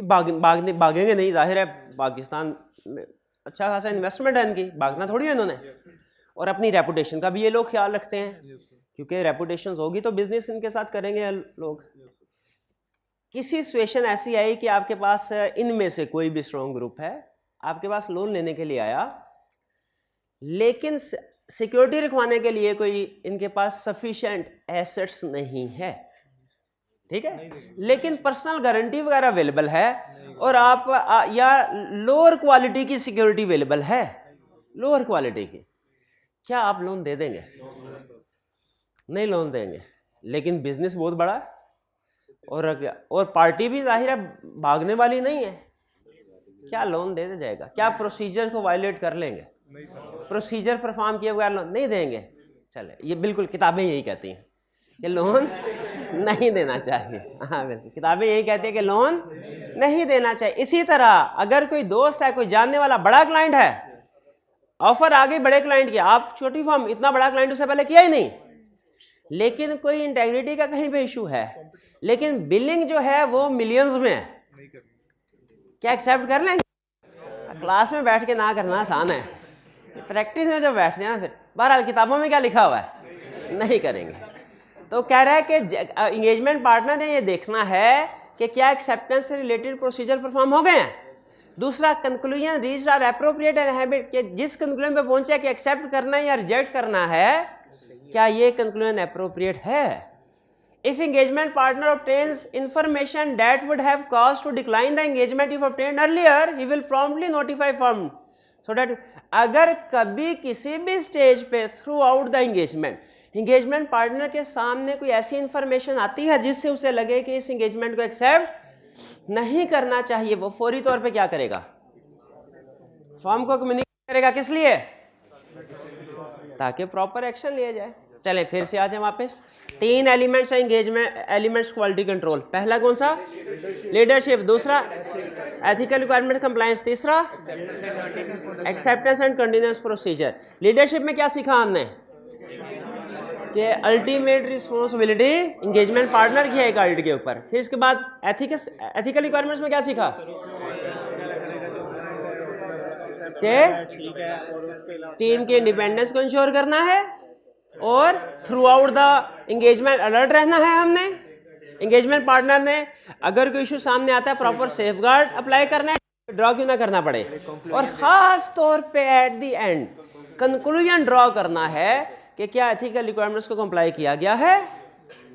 Speaker 1: भागेंगे नहीं, जाहिर है पाकिस्तान में अच्छा खासा इन्वेस्टमेंट है इनकी, भागना थोड़ी है इन्होंने, और अपनी रेपुटेशन का भी ये लोग ख्याल रखते हैं, क्योंकि रेपुटेशन होगी तो बिजनेस इनके साथ करेंगे लोग। किसी सिचुएशन ऐसी आई कि आपके पास इनमें से कोई भी स्ट्रॉन्ग ग्रुप है, आपके पास लोन लेने के लिए आया, लेकिन सिक्योरिटी रखवाने के लिए कोई इनके पास सफिशिएंट एसेट्स नहीं है, ठीक है, लेकिन पर्सनल गारंटी वगैरह अवेलेबल है, और आप या लोअर क्वालिटी की सिक्योरिटी अवेलेबल है, लोअर क्वालिटी की, क्या आप लोन दे देंगे? नहीं लोन देंगे, लेकिन बिजनेस बहुत बड़ा है, और पार्टी भी जाहिर है भागने वाली नहीं है, क्या लोन दे जाएगा? क्या प्रोसीजर को वायलेट कर लेंगे? प्रोसीजर परफॉर्म किए बगैर लोन नहीं देंगे। चले, ये बिल्कुल किताबें यही कहती हैं कि लोन नहीं देना चाहिए। हाँ बिल्कुल, किताबें यही कहती है कि लोन नहीं देना चाहिए। इसी तरह अगर कोई दोस्त है, कोई जानने वाला बड़ा क्लाइंट है, ऑफर आ गई बड़े क्लाइंट की, आप छोटी फर्म, इतना बड़ा क्लाइंट उससे पहले किया ही नहीं, लेकिन कोई इंटेग्रिटी का कहीं पे इशू है, लेकिन बिलिंग जो है वो मिलियंस में है, क्या एक्सेप्ट कर लेंगे? क्लास में बैठ के ना करना आसान है, प्रैक्टिस में जब बैठते हैं ना, फिर बहरहाल किताबों में क्या लिखा हुआ है, नहीं करेंगे। तो कह रहा है कि एंगेजमेंट पार्टनर ने ये देखना है कि क्या एक्सेप्टेंस से रिलेटेड प्रोसीजर परफॉर्म हो गए हैं। दूसरा, conclusion reached are appropriate and habit, कि जिस कंक्लूजन पे पहुंचे कि एक्सेप्ट करना है या रिजेक्ट करना है, क्या ये कंक्लूजन एप्रोप्रिएट है। If engagement partner obtains information that would have caused to decline the engagement if obtained earlier, he will promptly notify firm so that अगर कभी किसी भी स्टेज पे through out the engagement partner के सामने कोई ऐसी इंफॉर्मेशन आती है जिससे उसे लगे कि इस एंगेजमेंट को एक्सेप्ट नहीं करना चाहिए, वो फौरी तौर पे क्या करेगा, फर्म को कम्युनिकेट करेगा। किस लिए? ताकि प्रॉपर एक्शन लिया जाए। चलें फिर से आ जाए वापस। 3 एलिमेंट्स है एंगेजमेंट एलिमेंट्स क्वालिटी कंट्रोल। पहला कौन सा? लीडरशिप। दूसरा एथिकल रिक्वायरमेंट कंप्लायंस। तीसरा acceptance and continuous procedure. Leadership में क्या सीखा हमने कि अल्टीमेट रिस्पॉन्सिबिलिटी एंगेजमेंट पार्टनर की है एक ऑडिट के ऊपर। फिर इसके बाद एथिकल रिक्वायरमेंट्स में क्या सीखा कि टीम के इंडिपेंडेंस को इंश्योर करना है और through out the engagement alert रहना है। हमने एंगेजमेंट पार्टनर ने अगर कोई इशू सामने आता है प्रॉपर सेफगार्ड अप्लाई करना है, ड्रॉ क्यों ना करना पड़े, और खास तौर पे at the end conclusion draw करना है कि क्या एथिकल रिक्वायरमेंट्स को कंप्लाई किया गया है,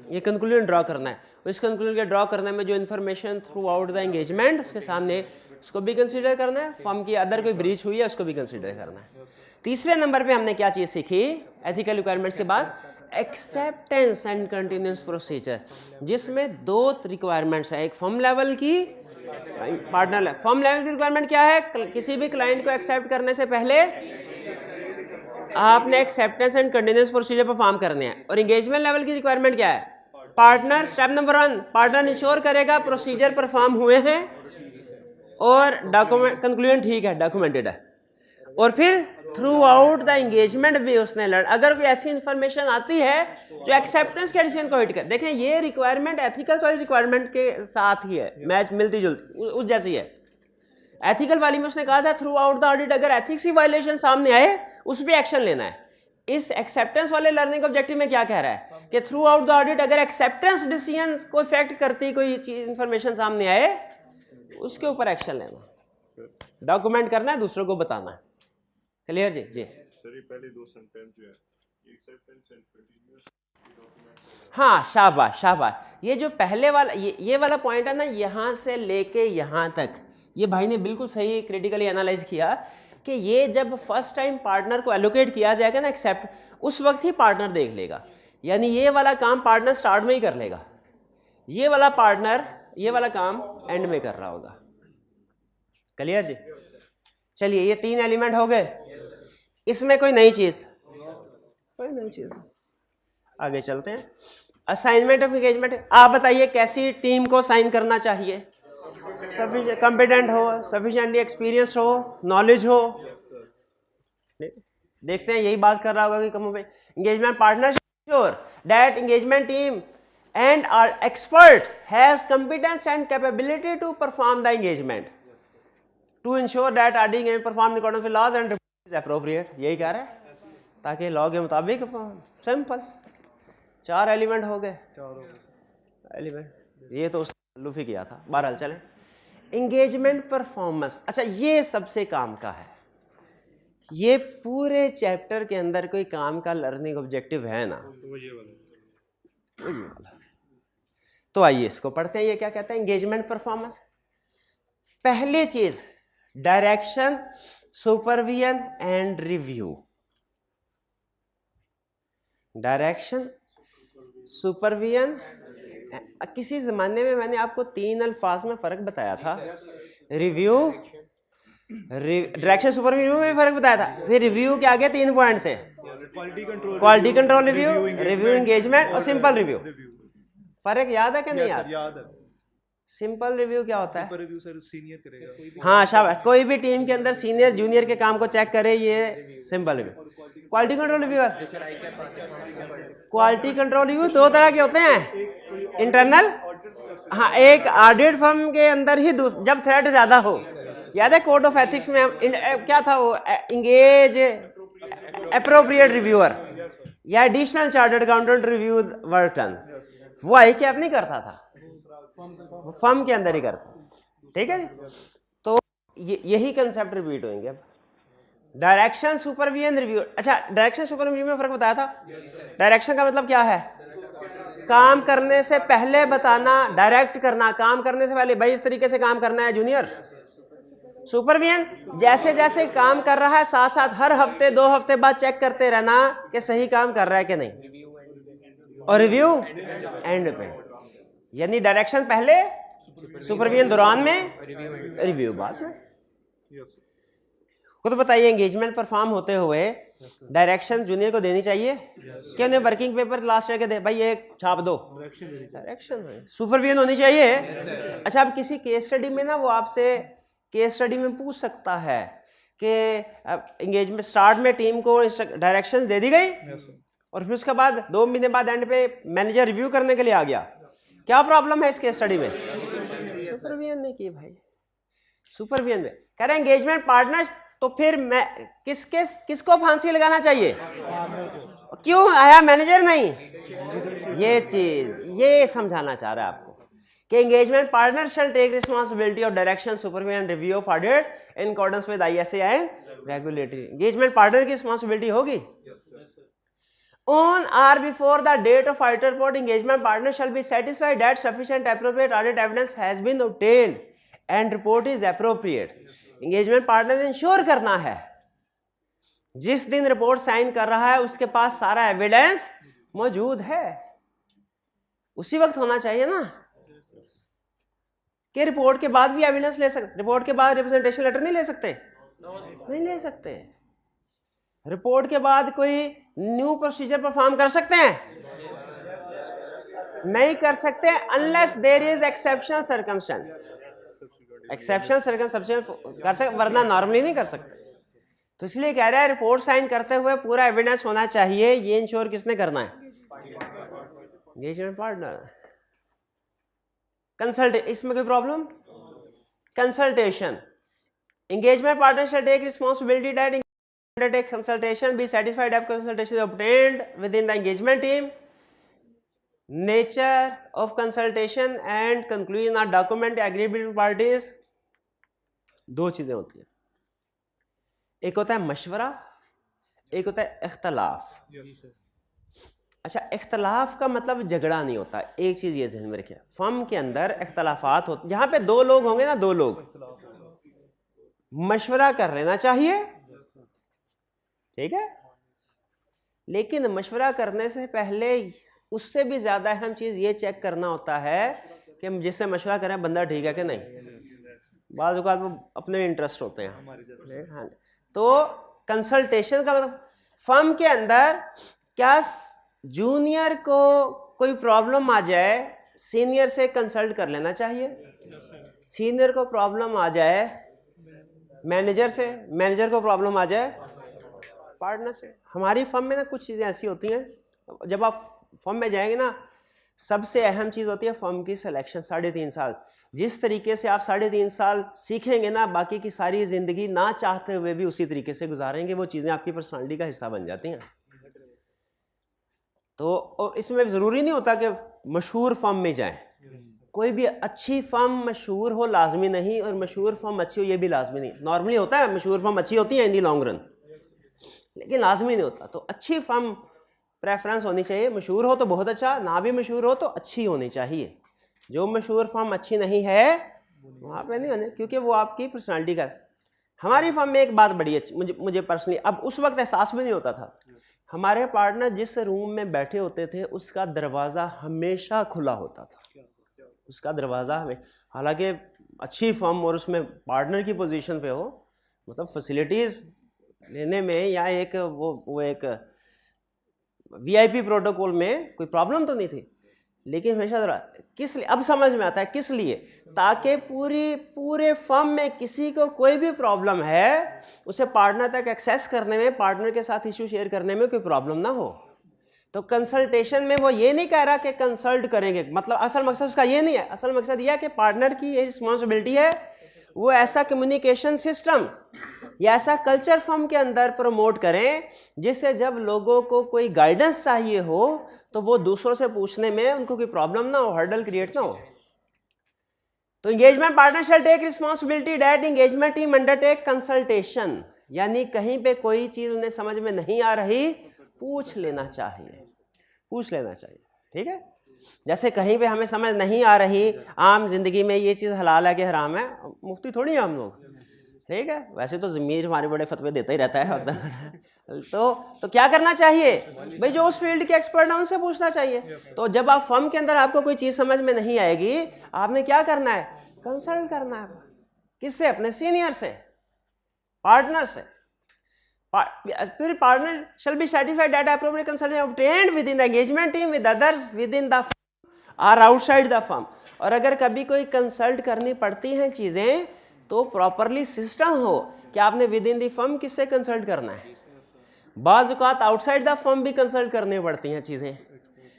Speaker 1: ये कंक्लूजन ड्रॉ करना है। इस कंक्लूजन के ड्रॉ करने में जो information through out the engagement उसके सामने, उसको भी कंसीडर करना है। फर्म की अदर कोई ब्रीच हुई है उसको भी कंसीडर करना है। तीसरे नंबर पे हमने क्या चीज़ सीखी एथिकल रिक्वायरमेंट्स के बाद? एक्सेप्टेंस एंड कंटिन्यूअस प्रोसीजर, जिसमें 2 रिक्वायरमेंट्स है, एक फर्म लेवल की, पार्टनर लेवल। फर्म लेवल की रिक्वायरमेंट क्या है? किसी भी क्लाइंट को एक्सेप्ट करने से पहले आपने acceptance and continuous procedure perform करने हैं। और एंगेजमेंट लेवल की रिक्वायरमेंट क्या है? Partner, step number 1, partner ensure करेगा प्रोसीजर परफॉर्म हुए हैं और डॉक्यूमेंट कंक्लूजन ठीक है, डॉक्यूमेंटेड है, और फिर थ्रू आउट द एंगेजमेंट भी उसने लर्न। अगर कोई ऐसी इंफॉर्मेशन आती है जो एक्सेप्टेंस के डिसीजन को हिट कर, देखें ये रिक्वायरमेंट एथिकल वाली रिक्वायरमेंट के साथ ही है, मैच मिलती जुलती उस जैसी है। एथिकल वाली में उसने कहा था थ्रू आउट द ऑडिट अगर एथिक्स की वायलेशन सामने आए उस पर एक्शन लेना है। इस एक्सेप्टेंस वाले लर्निंग ऑब्जेक्टिव में क्या कह रहा है कि थ्रू आउट द ऑडिट अगर एक्सेप्टेंस डिसीजन को इफेक्ट करती कोई चीज इंफॉर्मेशन सामने आए उसके ऊपर एक्शन लेना, डॉक्यूमेंट करना है, दूसरों को बताना है। क्लियर जी? जी
Speaker 3: सर, ये पहले 2 सेंटेंस जो है एक्सेप्टेंस एंड कंटिन्यूअस डॉक्यूमेंट।
Speaker 1: हाँ, शाबाश शाबाश। ये जो पहले वाला ये वाला पॉइंट है ना, यहाँ से लेके यहाँ तक, ये भाई ने बिल्कुल सही क्रिटिकली एनालाइज किया कि ये जब फर्स्ट टाइम पार्टनर को एलोकेट किया जाएगा ना एक्सेप्ट, उस वक्त ही पार्टनर देख लेगा, यानी ये वाला काम पार्टनर स्टार्ट में ही कर लेगा, ये वाला पार्टनर ये वाला काम एंड में कर रहा होगा। क्लियर जी? चलिए ये 3 एलिमेंट हो गए। इसमें कोई नई चीज? कोई नई चीज? आगे चलते हैं। असाइनमेंट ऑफ एंगेजमेंट, आप बताइए कैसी टीम को साइन करना चाहिए? सफिशिएंट कॉम्पिटेंट हो, सफिशिएंटली एक्सपीरियंस हो, नॉलेज हो। देखते हैं यही बात कर रहा होगा कि कम पे engagement partner sure that engagement team and our expert has competence and capability to perform the engagement to ensure that audit engagement performed in accordance with laws and is appropriate। यही कह रहा है ताकि लॉ के मुताबिक। Simple 4 element हो गए। Element ये तो उसने लुफी किया था। बहरहाल चलें, एंगेजमेंट परफॉर्मेंस। अच्छा, ये सबसे काम का है, ये पूरे चैप्टर के अंदर कोई काम का लर्निंग ऑब्जेक्टिव है ना, वो ये वाला। तो आइए इसको पढ़ते हैं। ये क्या कहता है? Engagement performance. पहली चीज direction, supervision and review. Direction, supervision, किसी जमाने में मैंने आपको 3 अल्फाज में फर्क बताया था, रिव्यू, डायरेक्शन, सुपरविजन में फर्क बताया था। फिर रिव्यू के आगे 3 पॉइंट थे, quality control review, review engagement और सिंपल रिव्यू। फर्क याद है कि नहीं याद?
Speaker 4: याद है।
Speaker 1: सिंपल रिव्यू क्या होता है?
Speaker 4: सुपर रिव्यू सर सीनियर करेगा।
Speaker 1: हाँ शाबाश, कोई भी टीम के अंदर सीनियर जूनियर के काम को चेक करे, ये simple review. Quality control review, quality control review दो तरह के होते हैं, इंटरनल, हाँ एक ऑडिट फर्म के अंदर ही जब थ्रेट ज्यादा हो, याद है कोड ऑफ एथिक्स में क्या था वो, एंगेज एप्रोप्रिएट रिव्यूअर या additional chartered accountant review work done, वो आई कैप नहीं करता था, वो फर्म के अंदर ही करता, ठीक है। तो यही कंसेप्ट रिपीट होंगे अब। डायरेक्शन सुपरविजन रिव्यू, अच्छा डायरेक्शन सुपरविजन में फर्क बताया था। डायरेक्शन का मतलब क्या है? काम करने से पहले बताना, डायरेक्ट करना, काम करने से पहले भाई इस तरीके से काम करना है जूनियर। सुपरविजन जैसे जैसे काम कर रहा है साथ साथ हर हफ्ते 2 हफ्ते बाद चेक करते रहना कि सही काम कर रहा है कि नहीं, और रिव्यू एंड पे, यानी डायरेक्शन पहले, सुपरविजन दौरान में, रिव्यू बाद में। खुद बताइए, एंगेजमेंट परफॉर्म होते हुए डायरेक्शन जूनियर को देनी चाहिए कि उन्हें वर्किंग पेपर लास्ट ईयर के दे, भाई ये छाप दो, डायरेक्शन सुपरविजन होनी चाहिए। अच्छा, अब किसी केस स्टडी में ना वो आपसे केस स्टडी में पूछ सकता है कि एंगेजमेंट स्टार्ट में टीम को डायरेक्शंस दे दी गई और फिर उसके बाद 2 महीने बाद एंड पे मैनेजर रिव्यू करने के लिए आ गया, क्या प्रॉब्लम है इस केस स्टडी में? सुपरविजन नहीं की भाई, सुपरविजन में कह रहे एंगेजमेंट पार्टनर, तो फिर मैं किसको फांसी लगाना चाहिए? क्यों आया मैनेजर नहीं? ये चीज ये समझाना चाह रहा है आपको कि engagement partner shall take responsibility of direction supervision review of audit in accordance with ISA and regulatory. Engagement partner की रिस्पांसिबिलिटी होगी। On or before the date of audit report, engagement partner shall be satisfied that sufficient appropriate audit evidence has been obtained and report is appropriate. Engagement partner ने ensure करना है जिस दिन report sign कर रहा है उसके पास सारा एविडेंस मौजूद है, उसी वक्त होना चाहिए ना, कि रिपोर्ट के बाद भी एविडेंस ले सकते, रिपोर्ट के बाद रिप्रेजेंटेशन लेटर नहीं ले सकते, नहीं ले सकते। रिपोर्ट के बाद कोई न्यू प्रोसीजर परफॉर्म कर सकते हैं? नहीं कर सकते unless there is exceptional circumstance. Exceptional circumstance कर सकते, वरना नॉर्मली नहीं कर सकते। तो इसलिए कह रहा है रिपोर्ट साइन करते हुए पूरा एविडेंस होना चाहिए। ये इंश्योर किसने करना है? Engagement partner. कंसल्ट, इसमें कोई problem? Consultation, engagement partner shall take responsibility that undertake consultation, be satisfied if consultation is obtained within the engagement team. Nature of consultation and conclusion are document agreed between parties. दो चीजें होती हैं, एक होता है मशवरा, एक होता है इख्तलाफ। अच्छा, इख्तलाफ का मतलब झगड़ा नहीं होता। एक चीज ये ध्यान में रखिए, फर्म के अंदर इख्तलाफात होते, जहां पे 2 लोग होंगे ना, 2 लोग मशवरा कर लेना चाहिए, ठीक है, लेकिन मशवरा करने से पहले उससे भी ज्यादा अहम चीज ये चेक करना होता है कि जिससे मशवरा करें बंदा ठीक है कि नहीं। बाज़ औक़ात वो अपने इंटरेस्ट होते हैं। हाँ, तो कंसल्टेशन का मतलब फर्म के अंदर क्या जूनियर को कोई प्रॉब्लम आ जाए, सीनियर से कंसल्ट कर लेना चाहिए। सीनियर को प्रॉब्लम आ जाए मैनेजर से, मैनेजर को प्रॉब्लम आ जाए पार्टनर से। हमारी फर्म में ना कुछ चीज़ें ऐसी होती हैं, जब आप फर्म में जाएंगे ना, सबसे अहम चीज़ होती है फर्म की सिलेक्शन। 3.5 साल, जिस तरीके से आप 3.5 साल सीखेंगे ना, बाकी की सारी ज़िंदगी ना चाहते हुए भी उसी तरीके से गुजारेंगे। वो चीज़ें आपकी पर्सनालिटी का हिस्सा बन जाती हैं। तो और इसमें ज़रूरी नहीं होता कि मशहूर फर्म में जाएं, कोई भी अच्छी फर्म मशहूर हो लाजमी नहीं, और मशहूर फर्म अच्छी हो ये भी लाजमी नहीं। नॉर्मली होता है मशहूर फर्म अच्छी होती है इन दी लॉन्ग रन, लेकिन लाजमी नहीं होता। तो अच्छी फर्म प्रेफरेंस होनी चाहिए। मशहूर हो तो बहुत अच्छा, ना भी मशहूर हो तो अच्छी होनी चाहिए। जो मशहूर फर्म अच्छी नहीं है वहाँ पे नहीं होने, क्योंकि वो आपकी पर्सनालिटी का। हमारी फर्म में एक बात बड़ी अच्छी मुझे पर्सनली, अब उस वक्त एहसास भी नहीं होता था, हमारे पार्टनर जिस रूम में बैठे होते थे उसका दरवाज़ा हमेशा खुला होता था। उसका दरवाज़ा हमें, हालांकि अच्छी फर्म और उसमें पार्टनर की पोजीशन पे हो, मतलब फैसिलिटीज़ लेने में या एक वो एक वीआईपी प्रोटोकॉल में कोई प्रॉब्लम तो नहीं थी, लेकिन हमेशा किस लिए, अब समझ में आता है किस लिए, ताकि पूरे फर्म में किसी को कोई भी प्रॉब्लम है उसे पार्टनर तक एक्सेस करने में, पार्टनर के साथ इशू शेयर करने में कोई प्रॉब्लम ना हो। तो कंसल्टेशन में वो ये नहीं कह रहा कि कंसल्ट करेंगे, मतलब असल मकसद उसका ये नहीं है, असल मकसद यह है कि पार्टनर की ये रिस्पॉन्सिबिलिटी है वो ऐसा कम्युनिकेशन सिस्टम या ऐसा कल्चर फर्म के अंदर प्रमोट करें जिससे जब लोगों को कोई गाइडेंस चाहिए हो तो वो दूसरों से पूछने में उनको कोई प्रॉब्लम ना हो, हर्डल क्रिएट ना हो। तो engagement partner shall take responsibility that engagement team undertake consultation, यानी कहीं पे कोई चीज़ उन्हें समझ में नहीं आ रही पूछ लेना चाहिए, पूछ लेना चाहिए। ठीक है, जैसे कहीं पे हमें समझ नहीं आ रही आम जिंदगी में ये चीज़ हलाल है कि हराम है, मुफ्ती थोड़ी है हम लोग। ठीक है, वैसे तो ज़मीर हमारे बड़े फतवे देता ही रहता है तो क्या करना चाहिए भाई, जो उस फील्ड के एक्सपर्ट हैं उनसे पूछना चाहिए। तो जब आप फर्म के अंदर आपको कोई चीज़ समझ में नहीं आएगी, आपने क्या करना है, कंसल्ट करना है। किससे? अपने सीनियर से, पार्टनर से। फिर partner shall be satisfied that appropriate consent is obtained within the engagement team with others within the firm or outside the firm। और अगर कभी कोई कंसल्ट करनी पड़ती हैं चीज़ें तो प्रॉपरली सिस्टम हो कि आपने विद इन द फर्म किससे कंसल्ट करना है। बाज़ औक़ात आउटसाइड द फर्म भी कंसल्ट करनी पड़ती हैं चीज़ें,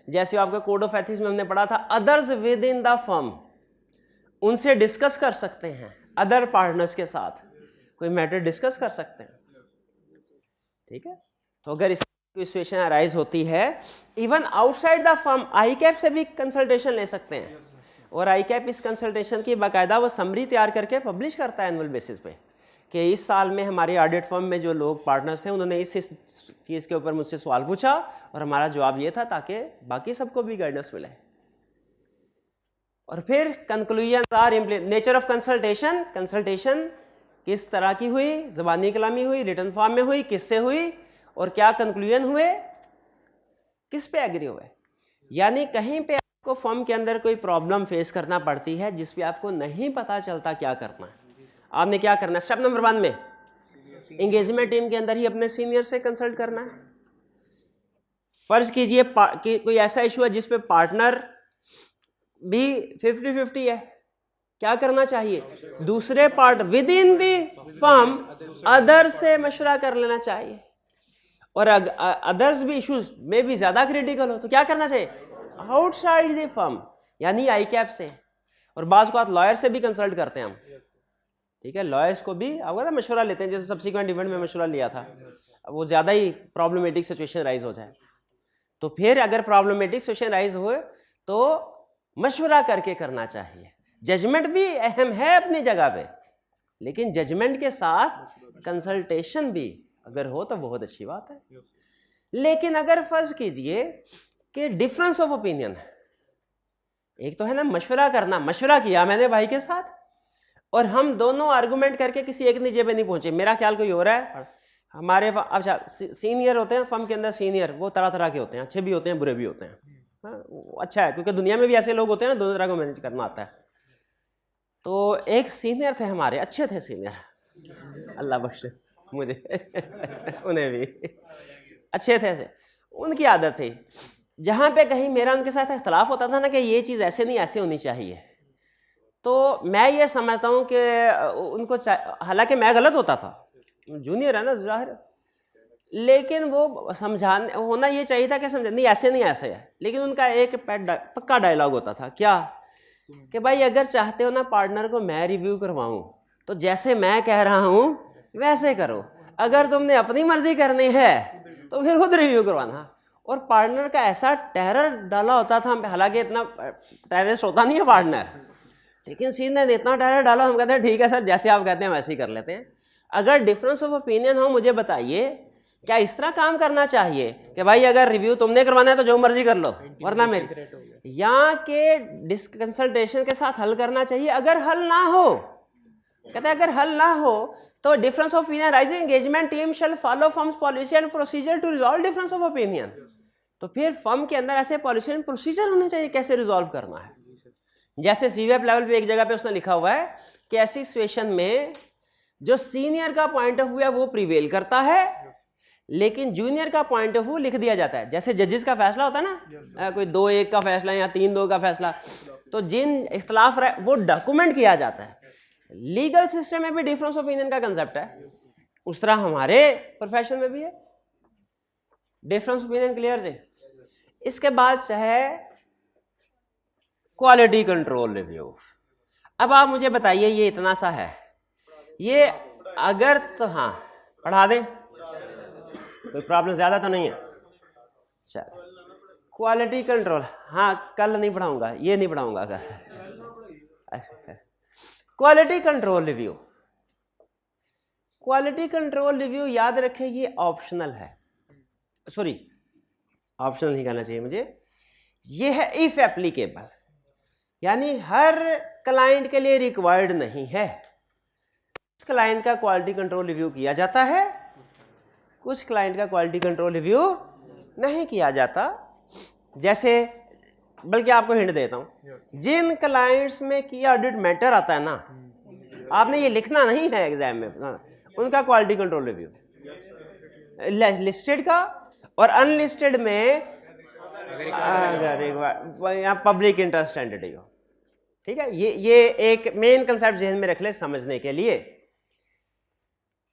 Speaker 1: जैसे आपके कोड ऑफ एथिक्स में हमने पढ़ा था, others with in the firm, उनसे डिस्कस कर सकते हैं, अदर पार्टनर्स के साथ कोई मैटर डिस्कस कर सकते हैं। ठीक है, तो अगर इस सिचुएशन अराइज होती है, इवन आउटसाइड द फर्म आईकैप से भी कंसल्टेशन ले सकते हैं। और आईकैप इस कंसल्टेशन की बाकायदा वो समरी तैयार करके पब्लिश करता है एनुअल बेसिस पे कि इस साल में हमारी ऑडिट फर्म में जो लोग पार्टनर्स थे उन्होंने इस चीज़ के ऊपर मुझसे सवाल पूछा और हमारा जवाब ये था, ताकि बाकी सबको भी गाइडेंस मिले। और फिर conclusion are nature of consultation, consultation किस तरह की हुई, ज़बानी कलामी हुई, रिटन फॉर्म में हुई, किससे हुई, और क्या कंक्लूजन हुए, किस पे एग्री हुए। यानी कहीं पे आपको फर्म के अंदर कोई प्रॉब्लम फेस करना पड़ती है जिस पे आपको नहीं पता चलता क्या करना है, आपने क्या करना है, स्टेप नंबर 1 में एंगेजमेंट टीम के अंदर ही अपने सीनियर से कंसल्ट करना है। फर्ज कीजिए कि कोई ऐसा इशू है जिस पे पार्टनर भी 50-50 है, क्या करना चाहिए, दूसरे part with in the firm other से मशवरा कर लेना चाहिए। और अदर्स भी इश्यूज में भी ज्यादा क्रिटिकल हो तो क्या करना चाहिए, आउटसाइड दी फर्म, यानी आईकैप से। और बाज़ औक़ात लॉयर से भी कंसल्ट करते हैं हम। ठीक है, लॉयर्स को भी आपको मशवरा लेते हैं, जैसे सब्सिक्वेंट इवेंट में मशवरा लिया था, वो ज़्यादा ही प्रॉब्लमेटिक सिचुएशन राइज हो जाए तो फिर अगर प्रॉब्लमेटिक सिचुएशन राइज हो तो मशवरा करके करना चाहिए। जजमेंट भी अहम है अपनी जगह पे, लेकिन जजमेंट के साथ कंसल्टेशन भी अगर हो तो बहुत अच्छी बात है। लेकिन अगर फर्ज कीजिए कि डिफरेंस ऑफ ओपिनियन है, एक तो है ना मशवरा करना, मशवरा किया मैंने भाई के साथ और हम दोनों आर्गुमेंट करके किसी एक नतीजे पे नहीं पहुंचे, मेरा ख्याल कोई हो रहा है। हमारे अच्छा सीनियर होते हैं फर्म के अंदर, सीनियर वो तरह तरह के होते हैं, अच्छे भी होते हैं बुरे भी होते हैं। हाँ, अच्छा है क्योंकि दुनिया में भी ऐसे लोग होते हैं ना, दोनों तरह को मैनेज करना आता है। तो एक सीनियर थे हमारे, अच्छे थे सीनियर, अल्लाह बख्शे मुझे उन्हें भी अच्छे थे। उनकी आदत थी जहाँ पे कहीं मेरा उनके साथ इख्तलाफ होता था ना कि ये चीज़ ऐसे नहीं ऐसे होनी चाहिए, तो मैं ये समझता हूँ कि उनको, हालांकि मैं गलत होता था, जूनियर है ना जाहिर, लेकिन वो समझाने होना ये चाहिए था कि समझ नहीं ऐसे नहीं ऐसे है। लेकिन उनका एक पक्का डायलॉग होता था, क्या कि भाई अगर चाहते हो ना पार्टनर को मैं रिव्यू करवाऊं तो जैसे मैं कह रहा हूं वैसे करो, अगर तुमने अपनी मर्जी करनी है तो फिर खुद रिव्यू करवाना। और पार्टनर का ऐसा टेरर डाला होता था, हालांकि इतना टेररिस्ट होता नहीं है पार्टनर, लेकिन सीनियर ने इतना टेरर डाला, हम कहते हैं ठीक है सर जैसे आप कहते हैं वैसे ही कर लेते हैं। अगर डिफरेंस ऑफ ओपिनियन हो मुझे बताइए, क्या इस तरह काम करना चाहिए कि भाई अगर रिव्यू तुमने करवाना है तो जो मर्जी कर लो वरना मेरी, यहाँ के कंसल्टेशन के साथ हल करना चाहिए। अगर हल ना हो, कहते हैं अगर हल ना हो तो difference of opinion rising engagement team shall follow firm's policy and procedure to resolve difference of opinion. तो फिर फर्म के अंदर ऐसे पॉलिसी एंड प्रोसीजर होने चाहिए कैसे रिजॉल्व करना है। जैसे सीवेप लेवल पे एक जगह पे उसने लिखा हुआ है कि ऐसी सिचुएशन में जो सीनियर का पॉइंट ऑफ व्यू है वो प्रिवेल करता है, लेकिन जूनियर का पॉइंट ऑफ व्यू लिख दिया जाता है। जैसे जजेस का फैसला होता है ना, कोई 2-1 का फैसला या 3-2 का फैसला, तो जिन इख्तलाफ रहे वो डॉक्यूमेंट किया जाता है। लीगल सिस्टम में भी डिफरेंस ऑफ ओपिनियन का कंसेप्ट है, उस तरह हमारे प्रोफेशन में भी है। डिफरेंस ओपिनियन क्लियर जी। इसके बाद है क्वालिटी कंट्रोल रिव्यू। अब आप मुझे बताइए, ये इतना सा है, ये अगर तो हाँ पढ़ा दें, कोई प्रॉब्लम ज्यादा तो नहीं है। चल क्वालिटी कंट्रोल, हाँ कल नहीं पढ़ाऊंगा, ये नहीं पढ़ाऊंगा कल। Quality control review, quality control review याद रखें ये ऑप्शनल है, सॉरी ऑप्शनल नहीं कहना चाहिए मुझे, ये है इफ एप्लीकेबल, यानी हर क्लाइंट के लिए रिक्वायर्ड नहीं है। क्लाइंट का क्वालिटी कंट्रोल रिव्यू किया जाता है, कुछ क्लाइंट का क्वालिटी कंट्रोल रिव्यू नहीं किया जाता। जैसे, बल्कि आपको हिंट देता हूं, जिन क्लाइंट्स में की ऑडिट मैटर आता है ना, आपने ये लिखना नहीं है एग्जाम में, उनका क्वालिटी कंट्रोल रिव्यू, लिस्टेड का और अनलिस्टेड में यहाँ पब्लिक इंटरेस्ट एंटिटी हो। ठीक है, ये एक मेन कंसेप्ट ज़हन में रख ले समझने के लिए।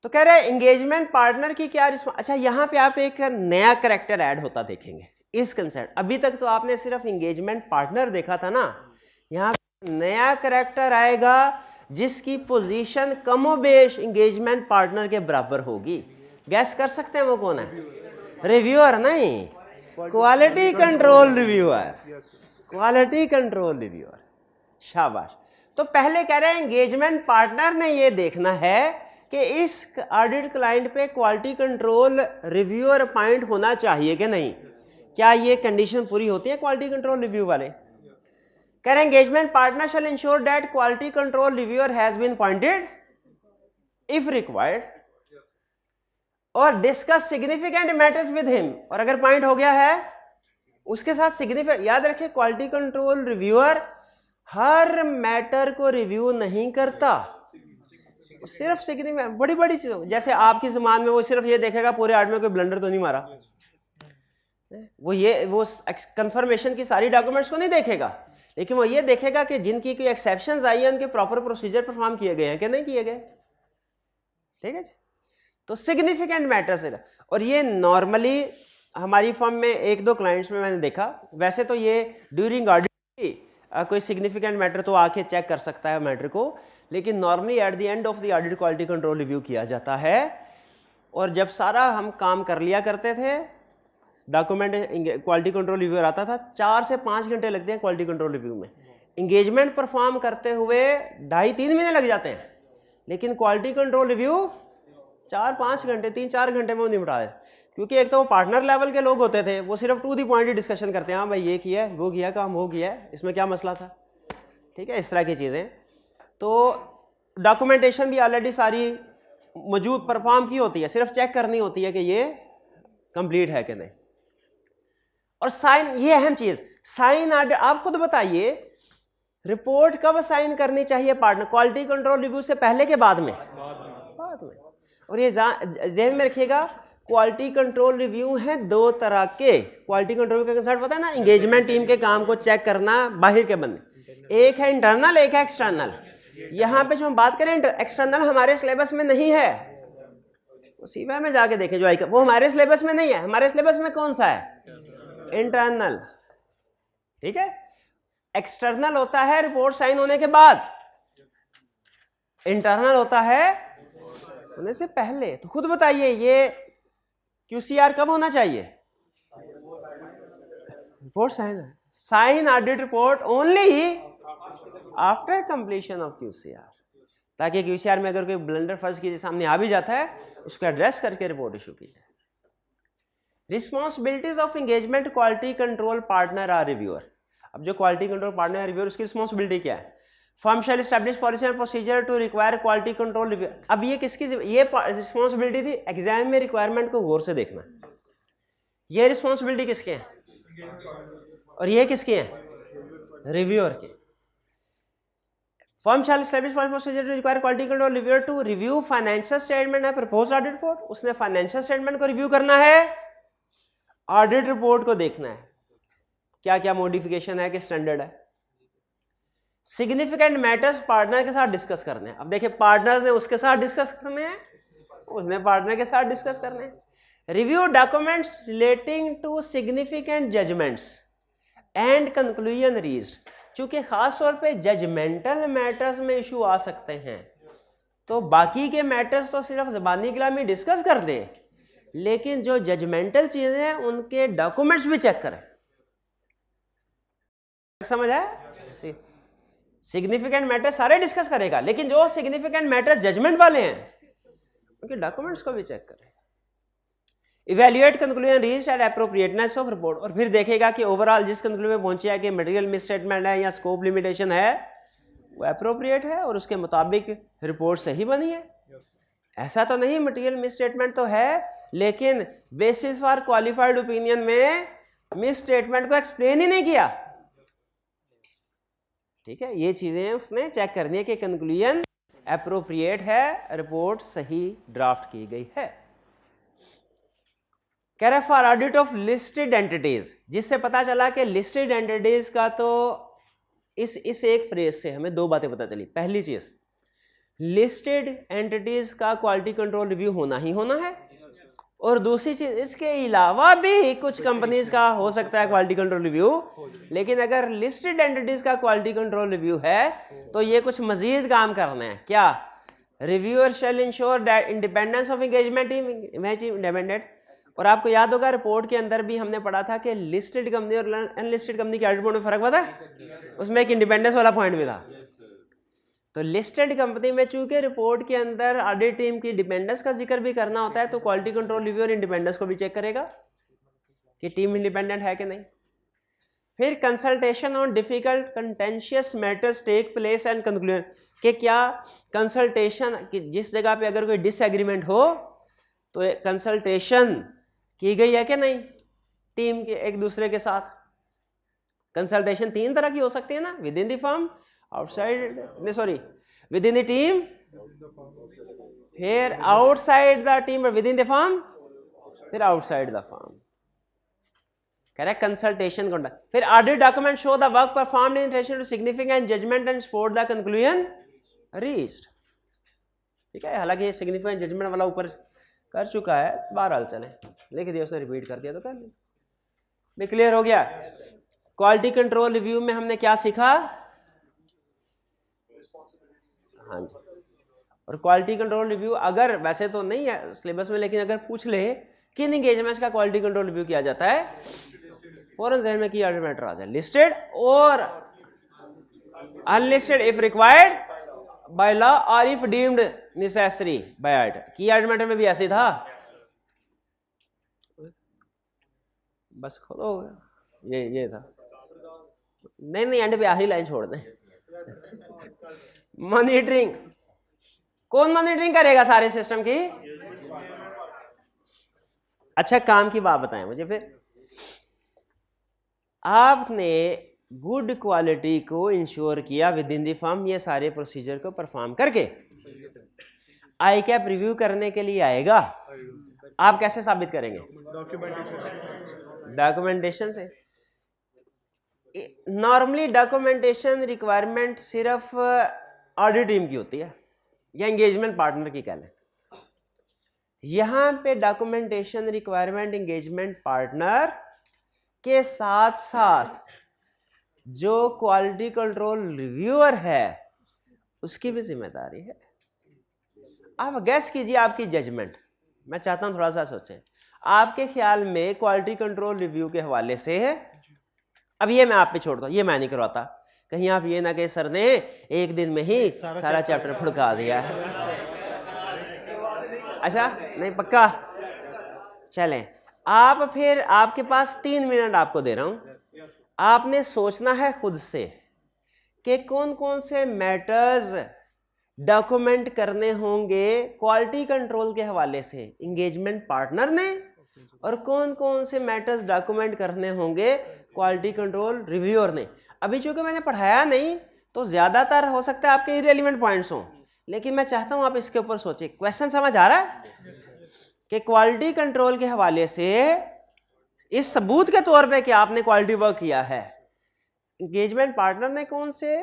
Speaker 1: तो कह रहा है एंगेजमेंट पार्टनर की क्या रिस्पॉन्स। अच्छा, यहाँ पे आप एक नया कैरेक्टर ऐड होता देखेंगे इस कंसेप्ट। अभी तक तो आपने सिर्फ एंगेजमेंट पार्टनर देखा था ना, यहाँ नया कैरेक्टर आएगा जिसकी पोजीशन कमोबेश एंगेजमेंट पार्टनर के बराबर होगी। गैस कर सकते हैं वो कौन है? रिव्यूअर नहीं, quality control reviewer, quality control reviewer. शाबाश। तो पहले कह रहे हैं एंगेजमेंट पार्टनर ने ये देखना है कि इस ऑडिट क्लाइंट पे क्वालिटी कंट्रोल रिव्यूअर अपॉइंट होना चाहिए कि नहीं, क्या ये कंडीशन पूरी होती है क्वालिटी कंट्रोल रिव्यू वाले। कह रहे हैं engagement partner shall ensure that quality control reviewer has been appointed if required और discuss significant matters with him, और अगर पॉइंट हो गया है उसके साथ सिग्निफिकेंट। याद रखें क्वालिटी कंट्रोल रिव्यूअर हर मैटर को रिव्यू नहीं करता, सिर्फ सिग्निफिकेंट बड़ी बड़ी चीजों, जैसे आपकी जुबान में वो सिर्फ ये देखेगा पूरे आर्ट में कोई ब्लंडर तो नहीं मारा, वो कंफर्मेशन की सारी डॉक्यूमेंट्स को नहीं देखेगा, लेकिन वो ये देखेगा कि जिनकी कोई एक्सेप्शंस आई है उनके प्रॉपर प्रोसीजर परफॉर्म किए गए हैं कि नहीं किए गए। ठीक है जी, तो सिग्निफिकेंट मैटर्स है। और ये नॉर्मली हमारी फर्म में 1-2 क्लाइंट्स में मैंने देखा, वैसे तो ये ड्यूरिंग ऑडिट कोई सिग्निफिकेंट मैटर तो आके चेक कर सकता है मैटर को, लेकिन normally at the end of the audit quality control review किया जाता है। और जब सारा हम काम कर लिया करते थे, डॉक्यूमेंट क्वालिटी कंट्रोल रिव्यू आता था, 4 से 5 घंटे लगते हैं क्वालिटी कंट्रोल रिव्यू में। एंगेजमेंट परफॉर्म करते हुए 2.5-3 महीने लग जाते हैं, लेकिन क्वालिटी कंट्रोल रिव्यू 4-5 घंटे 3-4 घंटे में वो निपटा है। क्योंकि एक तो वो पार्टनर लेवल के लोग होते थे, वो सिर्फ टू दी पॉइंट ही डिस्कशन करते हैं, हाँ भाई ये किया है, वो किया, काम हो गया है, इसमें क्या मसला था। ठीक है, इस तरह की चीज़ें। तो डॉक्यूमेंटेशन भी ऑलरेडी सारी मौजूद परफॉर्म की होती है, सिर्फ चेक करनी होती है कि ये कंप्लीट है कि नहीं। और साइन, ये अहम चीज़, साइन ऑडिट। आप खुद बताइए रिपोर्ट कब साइन करनी चाहिए पार्टनर, क्वालिटी कंट्रोल रिव्यू से पहले के बाद में? बाद में। और ये ज़हन में रखिएगा, क्वालिटी कंट्रोल रिव्यू है 2 तरह के। क्वालिटी कंट्रोल का कंसेप्ट पता है ना, एंगेजमेंट टीम के काम को चेक करना बाहर के बंदे, एक है इंटरनल, एक है एक्सटर्नल। यहाँ पे जो हम बात करें एक्सटर्नल हमारे सिलेबस में नहीं है, सीवा में जाके देखें जो आई, वो हमारे सिलेबस में नहीं है। हमारे सिलेबस में कौन सा है? इंटरनल। ठीक है, एक्सटर्नल होता है रिपोर्ट साइन होने के बाद, इंटरनल होता है होने से पहले। तो खुद बताइए ये QCR कब होना चाहिए? Report sign audit report only after completion of QCR, ताकि QCR में अगर कोई ब्लंडर फर्ज के सामने आ भी जाता है उसको एड्रेस करके रिपोर्ट इशू की जाए। Responsibilities of engagement quality control partner are reviewer. अब जो क्वालिटी कंट्रोल पार्टनर है रिव्यूअर, उसकी रिस्पॉन्सिबिलिटी क्या है? Firm shall establish policy and procedure to require quality control review. अब ये किसकी ये रिस्पॉन्सिबिलिटी थी? एग्जाम में रिक्वायरमेंट को गौर से देखना। ये रिस्पॉन्सिबिलिटी किसके हैं और ये किसके हैं? रिव्यूअर के। Firm shall establish procedure to require quality control reviewer to review financial statement है प्रपोज्ड ऑडिट रिपोर्ट। उसने फाइनेंशियल स्टेटमेंट को रिव्यू करना है, ऑडिट रिपोर्ट को देखना है क्या क्या मॉडिफिकेशन है कि स्टैंडर्ड है। सिग्निफिकेंट मैटर्स पार्टनर के साथ डिस्कस करने हैं। अब देखिए पार्टनर्स ने उसके साथ डिस्कस करने हैं, उसने पार्टनर के साथ डिस्कस करने हैं। Review documents relating to significant judgements and conclusion reached. चूंकि खास तौर पे जजमेंटल मैटर्स में इशू आ सकते हैं तो बाकी के मैटर्स तो सिर्फ ज़बानी कलामी डिस्कस कर दें, लेकिन जो जजमेंटल चीज़ें हैं उनके डॉक्यूमेंट्स भी चेक करें। समझ आया? सिग्निफिकेंट मैटर सारे डिस्कस करेगा, लेकिन जो सिग्निफिकेंट मैटर जजमेंट वाले हैं उनके डॉक्यूमेंट्स को भी चेक करें। Evaluate conclusion reached eight appropriateness of report, और फिर देखेगा कि ओवरऑल जिस कंक्लूजन में पहुंचे है कि मटेरियल मिसस्टेटमेंट है या स्कोप लिमिटेशन है वो एप्रोप्रिएट है और उसके मुताबिक रिपोर्ट सही बनी है। ऐसा तो नहीं मटेरियल मिसस्टेटमेंट तो है, लेकिन बेसिस फॉर क्वालिफाइड ओपिनियन में मिसस्टेटमेंट को एक्सप्लेन ही नहीं किया। ठीक है, ये चीजें उसने चेक करनी है कि कंक्लूजन एप्रोप्रिएट है, रिपोर्ट सही ड्राफ्ट की गई है। कह रहे for audit of listed entities, जिससे पता चला कि लिस्टेड एंटिटीज का तो इस एक फ्रेज से हमें दो बातें पता चली। पहली चीज, लिस्टेड एंटिटीज का क्वालिटी कंट्रोल रिव्यू होना ही होना है, और दूसरी चीज इसके अलावा भी कुछ कंपनीज का हो सकता है क्वालिटी कंट्रोल रिव्यू, लेकिन अगर लिस्टेड एंटिटीज का क्वालिटी कंट्रोल रिव्यू है तो ये कुछ मजीद काम करना है। क्या? Reviewer shall ensure that independence of engagement independent. और आपको याद होगा रिपोर्ट के अंदर भी हमने पढ़ा था कि लिस्टेड कंपनी और अनलिस्टेड कंपनी के ऑडिट रिपोर्ट में फर्क पता है, उसमें एक इंडिपेंडेंस वाला पॉइंट भी था। तो लिस्टेड कंपनी में चूंकि रिपोर्ट के अंदर ऑडिट टीम की डिपेंडेंस का जिक्र भी करना होता है तो क्वालिटी कंट्रोल रिव्यू और इंडिपेंडेंस को भी चेक करेगा कि टीम इंडिपेंडेंट है कि नहीं। फिर consultation on difficult contentious matters take place and conclusion, कि क्या कंसल्टेशन जिस जगह पे अगर कोई डिसएग्रीमेंट हो तो कंसल्टेशन की गई है कि नहीं टीम के एक दूसरे के साथ। कंसल्टेशन तीन तरह की हो सकती है ना, within the firm, outside, sorry within the team, फिर outside the team, within the firm, फिर outside the firm. Correct, consultation conduct. फिर audit document show the work performed in relation to significant judgement and support the conclusion reached. ठीक है, हालांकि ये significant judgement वाला ऊपर कर चुका है, बहरहाल चले लिख दिया, उसने रिपीट कर दिया तो कर लिया। क्लियर हो गया? क्वालिटी कंट्रोल रिव्यू में हमने क्या सीखा? हाँ जी, और क्वालिटी कंट्रोल रिव्यू अगर वैसे तो नहीं है सिलेबस में, लेकिन अगर पूछ ले किन एंगेजमेंट्स का क्वालिटी कंट्रोल रिव्यू किया जाता है, फौरन जहन में की ऑडिट मैटर आ जाए, लिस्टेड और unlisted if required by law और if deemed necessary by audit. Key audit matter में भी ऐसे था, बस खोलो ये था। नहीं एंड पे आखिरी लाइन छोड़ दें। मॉनिटरिंग, कौन मॉनिटरिंग करेगा सारे सिस्टम की? अच्छा काम की बात बताएं मुझे। फिर आपने गुड क्वालिटी को इंश्योर किया विद इन दी फर्म, ये सारे प्रोसीजर को परफॉर्म करके आई कैप रिव्यू करने के लिए आएगा। आप कैसे साबित करेंगे? डॉक्यूमेंटेशन से। नॉर्मली डॉक्यूमेंटेशन रिक्वायरमेंट सिर्फ ऑडिट टीम की होती है या एंगेजमेंट पार्टनर की कह लें। यहां पे डॉक्यूमेंटेशन रिक्वायरमेंट एंगेजमेंट पार्टनर के साथ साथ जो क्वालिटी कंट्रोल रिव्यूअर है उसकी भी जिम्मेदारी है। आप गैस कीजिए आपकी जजमेंट, मैं चाहता हूं थोड़ा सा सोचें, आपके ख्याल में क्वालिटी कंट्रोल रिव्यू के हवाले से है, अब ये मैं आप पे छोड़ता हूं, ये मैं नहीं करवाता, कहीं आप ये ना कहे सर ने एक दिन में ही सारा चैप्टर फुड़का दिया है। अच्छा नहीं, पक्का चलें। आप फिर आपके पास 3 मिनट आपको दे रहा हूं, आपने सोचना है खुद से कि कौन कौन से मैटर्स डॉक्यूमेंट करने होंगे क्वालिटी कंट्रोल के हवाले से एंगेजमेंट पार्टनर ने, और कौन कौन से मैटर्स डॉक्यूमेंट करने होंगे क्वालिटी कंट्रोल रिव्यूअर ने। अभी चूंकि मैंने पढ़ाया नहीं तो ज़्यादातर हो सकता है आपके इरेलीवेंट पॉइंट्स हों, लेकिन मैं चाहता हूँ आप इसके ऊपर सोचें। क्वेश्चन समझ आ रहा है कि क्वालिटी कंट्रोल के हवाले से इस सबूत के तौर पे कि आपने क्वालिटी वर्क किया है, एंगेजमेंट पार्टनर ने कौन से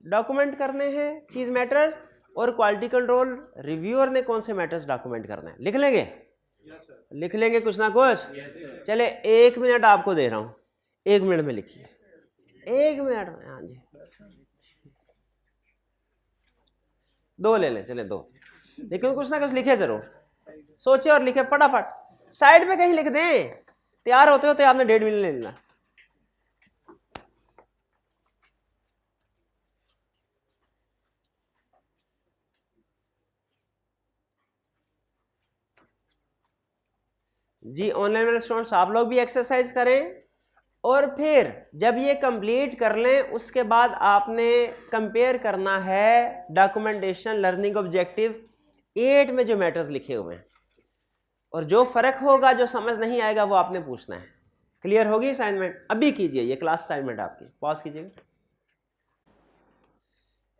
Speaker 1: डॉक्यूमेंट करने हैं चीज मैटर्स, और क्वालिटी कंट्रोल रिव्यूअर ने कौन से मैटर्स डॉक्यूमेंट करने हैं। लिख लेंगे? लिख लेंगे कुछ ना कुछ। चले 1 मिनट आपको दे रहा हूं, 1 मिनट में लिखिए, 1 मिनट में। हाँ जी, 2 ले लें, चले 2, लेकिन कुछ ना कुछ लिखे जरूर, सोचे और लिखे फटाफट। साइड में कहीं लिख दें, तैयार होते होते आपने 1.5 मिनट ले लेना। जी ऑनलाइन वाले स्टूडेंट्स आप लोग भी एक्सरसाइज करें, और फिर जब ये कंप्लीट कर लें उसके बाद आपने कंपेयर करना है डॉक्यूमेंटेशन लर्निंग ऑब्जेक्टिव 8 में जो मैटर्स लिखे हुए हैं, और जो फर्क होगा, जो समझ नहीं आएगा, वो आपने पूछना है। क्लियर होगी असाइनमेंट? अभी कीजिए, ये क्लास असाइनमेंट आपकी, पॉज कीजिएगा।